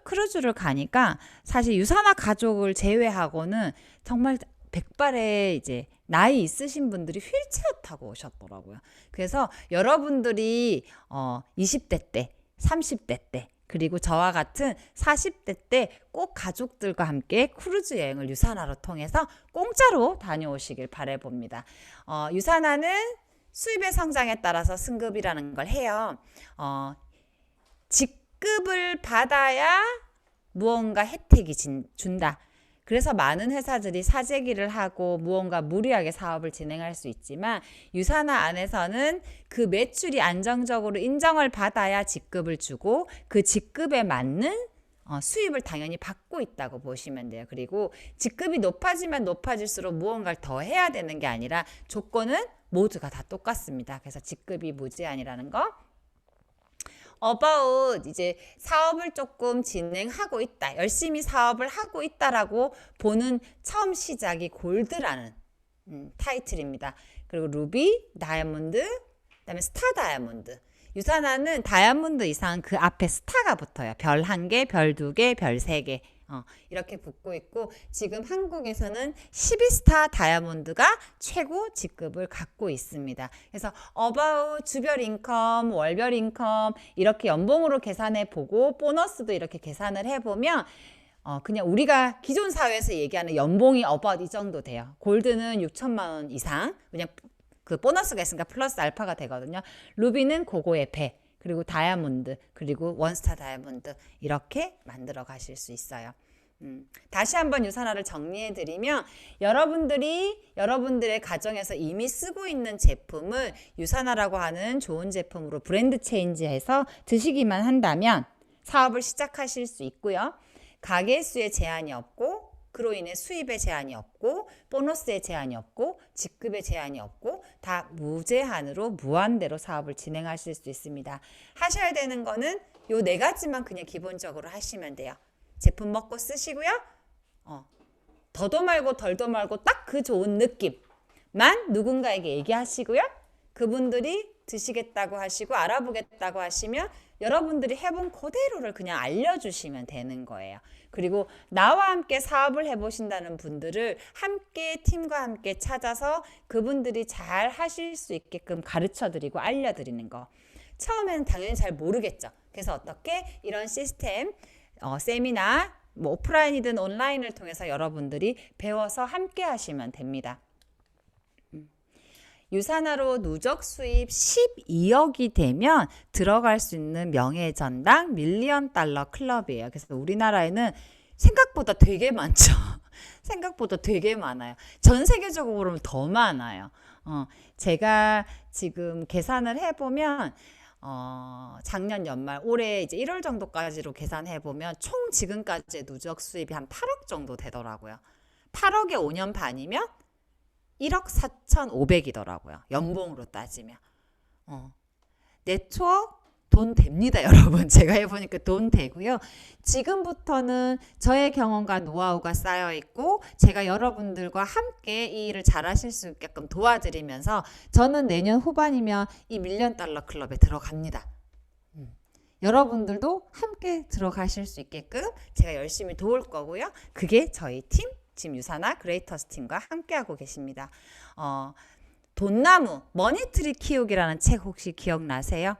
크루즈를 가니까 사실 유산화 가족을 제외하고는 정말 백발의 이제 나이 있으신 분들이 휠체어 타고 오셨더라고요. 그래서 여러분들이 20대 때, 30대 때 그리고 저와 같은 40대 때 꼭 가족들과 함께 크루즈 여행을 유산화로 통해서 공짜로 다녀오시길 바라봅니다. 유산화는 수입의 성장에 따라서 승급이라는 걸 해요. 직급을 받아야 무언가 혜택이 준다. 그래서 많은 회사들이 사재기를 하고 무언가 무리하게 사업을 진행할 수 있지만 유산화 안에서는 그 매출이 안정적으로 인정을 받아야 직급을 주고 그 직급에 맞는 수입을 당연히 받고 있다고 보시면 돼요. 그리고 직급이 높아지면 높아질수록 무언가를 더 해야 되는 게 아니라 조건은 모두가 다 똑같습니다. 그래서 직급이 무제한이라는 거. about 이제 사업을 조금 진행하고 있다. 열심히 사업을 하고 있다라고 보는 처음 시작이 골드라는 타이틀입니다. 그리고 루비, 다이아몬드, 그다음에 스타 다이아몬드. 유산화는 다이아몬드 이상 그 앞에 스타가 붙어요. 별 1개, 별 2개, 별 3개. 이렇게 붙고 있고 지금 한국에서는 12스타 다이아몬드가 최고 직급을 갖고 있습니다. 그래서 about 주별 인컴, 월별 인컴 이렇게 연봉으로 계산해 보고 보너스도 이렇게 계산을 해보면 그냥 우리가 기존 사회에서 얘기하는 연봉이 about 이 정도 돼요. 골드는 6천만 원 이상 그냥 그 보너스가 있으니까 플러스 알파가 되거든요. 루비는 그거의 배. 그리고 다이아몬드, 그리고 원스타 다이아몬드 이렇게 만들어 가실 수 있어요. 다시 한번 유산화를 정리해드리면 여러분들의 가정에서 이미 쓰고 있는 제품을 유산화라고 하는 좋은 제품으로 브랜드 체인지해서 드시기만 한다면 사업을 시작하실 수 있고요. 가게 수에 제한이 없고 그로 인해 수입에 제한이 없고 보너스에 제한이 없고 직급에 제한이 없고 다 무제한으로 무한대로 사업을 진행하실 수 있습니다. 하셔야 되는 거는 요 네 가지만 그냥 기본적으로 하시면 돼요. 제품 먹고 쓰시고요. 더도 말고 덜도 말고 딱 그 좋은 느낌만 누군가에게 얘기하시고요. 그분들이 드시겠다고 하시고 알아보겠다고 하시면 여러분들이 해본 그대로를 그냥 알려주시면 되는 거예요. 그리고 나와 함께 사업을 해보신다는 분들을 함께 팀과 함께 찾아서 그분들이 잘 하실 수 있게끔 가르쳐드리고 알려드리는 거. 처음에는 당연히 잘 모르겠죠. 그래서 어떻게 이런 시스템, 세미나, 뭐 오프라인이든 온라인을 통해서 여러분들이 배워서 함께 하시면 됩니다. 유산화로 누적 수입 12억이 되면 들어갈 수 있는 명예전당 밀리언 달러 클럽이에요. 그래서 우리나라에는 생각보다 되게 많죠. 생각보다 되게 많아요. 전 세계적으로 보면 더 많아요. 제가 지금 계산을 해보면 작년 연말 올해 이제 1월 정도까지로 계산해보면 총 지금까지의 누적 수입이 한 8억 정도 되더라고요. 8억에 5년 반이면 1억 4,500이더라고요. 연봉으로 따지면. 네트워크 돈 됩니다, 여러분. 제가 해보니까 돈 되고요. 지금부터는 저의 경험과 노하우가 쌓여 있고 제가 여러분들과 함께 이 일을 잘 하실 수 있게끔 도와드리면서 저는 내년 후반이면 이 밀리언 달러 클럽에 들어갑니다. 여러분들도 함께 들어가실 수 있게끔 제가 열심히 도울 거고요. 그게 저희 팀, 지금 유산화 그레이터스 팀과 함께하고 계십니다. 돈나무, 머니트리 키우기라는 책 혹시 기억나세요?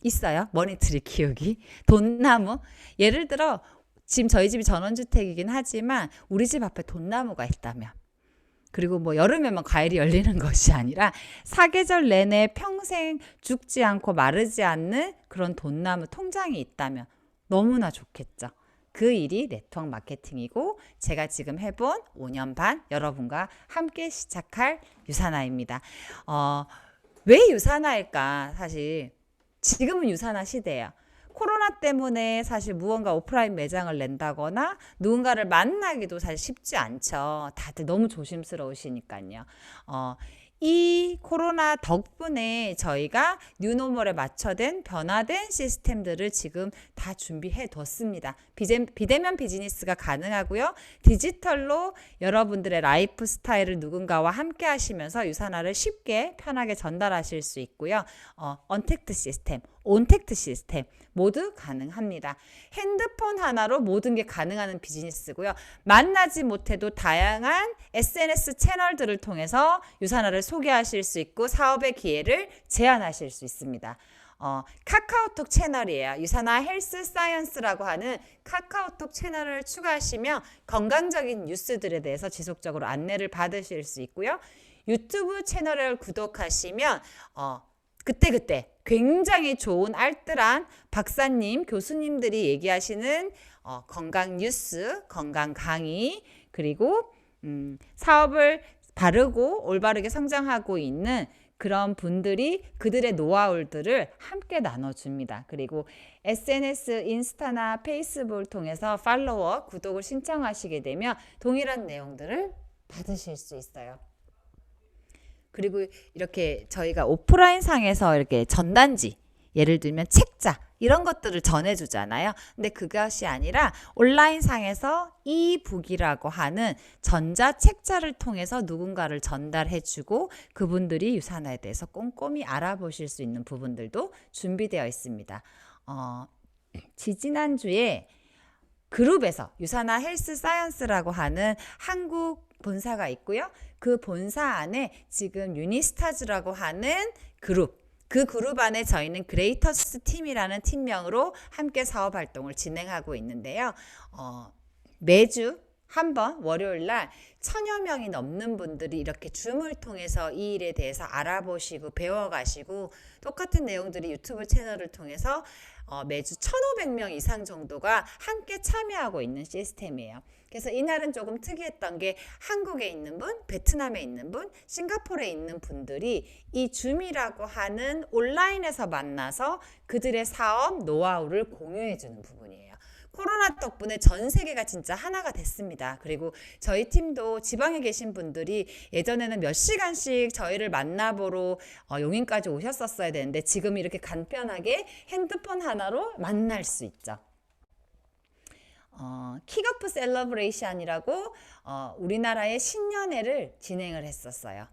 있어요. 머니트리 키우기. 돈나무. 예를 들어 지금 저희 집이 전원주택이긴 하지만 우리 집 앞에 돈나무가 있다면 그리고 뭐 여름에만 과일이 열리는 것이 아니라 사계절 내내 평생 죽지 않고 마르지 않는 그런 돈나무 통장이 있다면 너무나 좋겠죠. 그 일이 네트워크 마케팅이고 제가 지금 해본 5년 반 여러분과 함께 시작할 유산화입니다. 왜 유산화일까? 사실 지금은 유산화 시대예요. 코로나 때문에 사실 무언가 오프라인 매장을 낸다거나 누군가를 만나기도 사실 쉽지 않죠. 다들 너무 조심스러우시니까요. 이 코로나 덕분에 저희가 뉴노멀에 맞춰된 변화된 시스템들을 지금 다 준비해 뒀습니다. 비대면 비즈니스가 가능하고요. 디지털로 여러분들의 라이프 스타일을 누군가와 함께 하시면서 유산화를 쉽게 편하게 전달하실 수 있고요. 언택트 시스템, 온택트 시스템 모두 가능합니다. 핸드폰 하나로 모든 게 가능한 비즈니스고요. 만나지 못해도 다양한 SNS 채널들을 통해서 유산화를 소개하실 수 있고 사업의 기회를 제안하실 수 있습니다. 카카오톡 채널이에요. 유산화 헬스 사이언스라고 하는 카카오톡 채널을 추가하시면 건강적인 뉴스들에 대해서 지속적으로 안내를 받으실 수 있고요. 유튜브 채널을 구독하시면 그때그때 굉장히 좋은 알뜰한 박사님, 교수님들이 얘기하시는 건강 뉴스, 건강 강의, 그리고 사업을 바르고 올바르게 성장하고 있는 그런 분들이 그들의 노하우들을 함께 나눠줍니다. 그리고 SNS, 인스타나 페이스북을 통해서 팔로워, 구독을 신청하시게 되면 동일한 내용들을 받으실 수 있어요. 그리고 이렇게 저희가 오프라인 상에서 이렇게 전단지, 예를 들면 책자 이런 것들을 전해주잖아요. 근데 그것이 아니라 온라인 상에서 이북이라고 하는 전자책자를 통해서 누군가를 전달해주고 그분들이 유산화에 대해서 꼼꼼히 알아보실 수 있는 부분들도 준비되어 있습니다. 지지난주에 그룹에서 유산화 헬스 사이언스라고 하는 한국 본사가 있고요. 그 본사 안에 지금 유니스타즈라고 하는 그룹, 그 그룹 안에 저희는 그레이터스 팀이라는 팀명으로 함께 사업 활동을 진행하고 있는데요. 매주 한 번 월요일 날 1000여 명이 넘는 분들이 이렇게 줌을 통해서 이 일에 대해서 알아보시고 배워가시고 똑같은 내용들이 유튜브 채널을 통해서 매주 1500명 이상 정도가 함께 참여하고 있는 시스템이에요. 그래서 이날은 조금 특이했던 게 한국에 있는 분, 베트남에 있는 분, 싱가포르에 있는 분들이 이 줌이라고 하는 온라인에서 만나서 그들의 사업 노하우를 공유해 주는 부분이에요. 코로나 덕분에 전 세계가 진짜 하나가 됐습니다. 그리고 저희 팀도 지방에 계신 분들이 예전에는 몇 시간씩 저희를 만나보러 용인까지 오셨었어야 되는데 지금 이렇게 간편하게 핸드폰 하나로 만날 수 있죠. 킥오프 셀러브레이션이라고 우리나라의 신년회를 진행을 했었어요.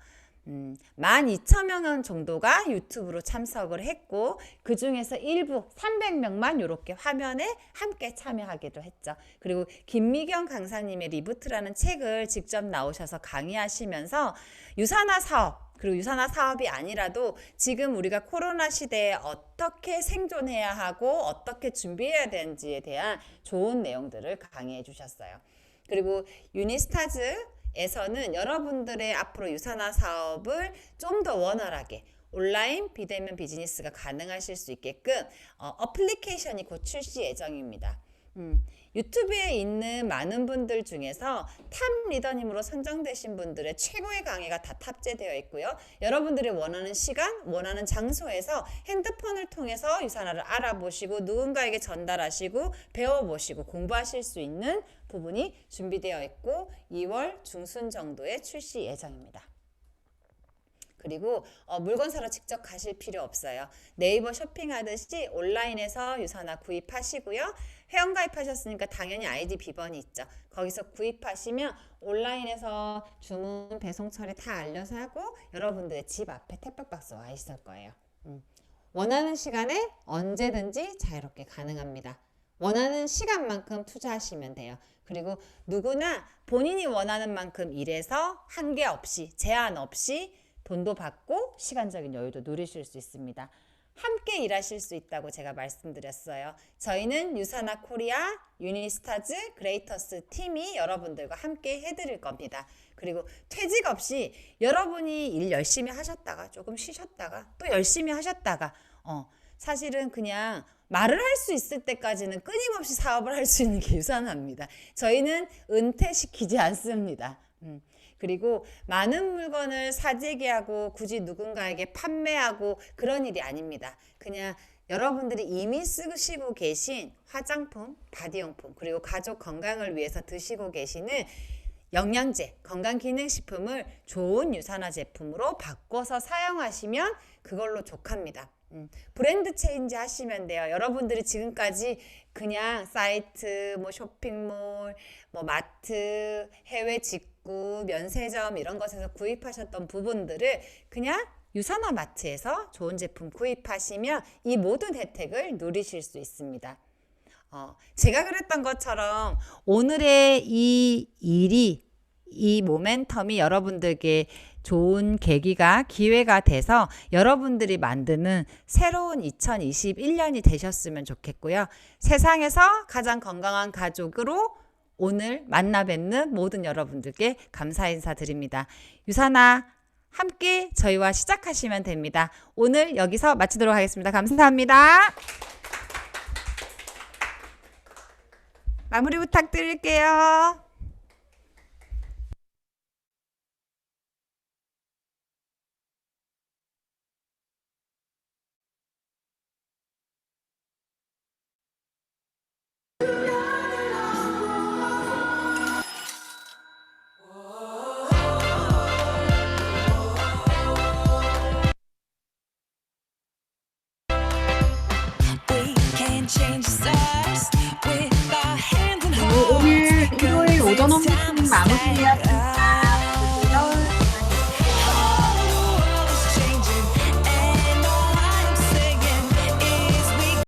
12,000명 정도가 유튜브로 참석을 했고 그 중에서 일부 300명만 이렇게 화면에 함께 참여하기도 했죠. 그리고 김미경 강사님의 리부트라는 책을 직접 나오셔서 강의하시면서 유산화 사업 그리고 유산화 사업이 아니라도 지금 우리가 코로나 시대에 어떻게 생존해야 하고 어떻게 준비해야 되는지에 대한 좋은 내용들을 강의해 주셨어요. 그리고 유니스타즈에서는 여러분들의 앞으로 유산화 사업을 좀 더 원활하게 온라인 비대면 비즈니스가 가능하실 수 있게끔 어플리케이션이 곧 출시 예정입니다. 유튜브에 있는 많은 분들 중에서 탑 리더님으로 선정되신 분들의 최고의 강의가 다 탑재되어 있고요. 여러분들이 원하는 시간, 원하는 장소에서 핸드폰을 통해서 유산화를 알아보시고 누군가에게 전달하시고 배워보시고 공부하실 수 있는 부분이 준비되어 있고 2월 중순 정도에 출시 예정입니다. 그리고 물건 사러 직접 가실 필요 없어요. 네이버 쇼핑하듯이 온라인에서 유산화 구입하시고요. 회원가입하셨으니까 당연히 아이디 비번이 있죠. 거기서 구입하시면 온라인에서 주문 배송 처리 다 알려서 하고 여러분들의 집 앞에 택배박스 와 있을 거예요. 원하는 시간에 언제든지 자유롭게 가능합니다. 원하는 시간만큼 투자하시면 돼요. 그리고 누구나 본인이 원하는 만큼 일해서 한계 없이 제한 없이 돈도 받고 시간적인 여유도 누리실 수 있습니다. 함께 일하실 수 있다고 제가 말씀드렸어요. 저희는 유산화 코리아, 유니스타즈, 그레이터스 팀이 여러분들과 함께 해드릴 겁니다. 그리고 퇴직 없이 여러분이 일 열심히 하셨다가 조금 쉬셨다가 또 열심히 하셨다가 사실은 그냥 말을 할 수 있을 때까지는 끊임없이 사업을 할 수 있는 게 유산화입니다. 저희는 은퇴시키지 않습니다. 그리고 많은 물건을 사재기하고 굳이 누군가에게 판매하고 그런 일이 아닙니다. 그냥 여러분들이 이미 쓰시고 계신 화장품, 바디용품 그리고 가족 건강을 위해서 드시고 계시는 영양제, 건강기능식품을 좋은 유산화 제품으로 바꿔서 사용하시면 그걸로 족합니다. 브랜드 체인지 하시면 돼요. 여러분들이 지금까지 그냥 사이트, 쇼핑몰, 마트, 해외 직구, 면세점 이런 것에서 구입하셨던 부분들을 그냥 유산화 마트에서 좋은 제품 구입하시면 이 모든 혜택을 누리실 수 있습니다. 제가 그랬던 것처럼 오늘의 이 일이 이 모멘텀이 여러분들께 좋은 계기가 기회가 돼서 여러분들이 만드는 새로운 2021년이 되셨으면 좋겠고요. 세상에서 가장 건강한 가족으로 오늘 만나 뵙는 모든 여러분들께 감사 인사드립니다. 유산화 함께 저희와 시작하시면 됩니다. 오늘 여기서 마치도록 하겠습니다. 감사합니다. 마무리 부탁드릴게요. 오늘 일요일 오전 업무 마무리해야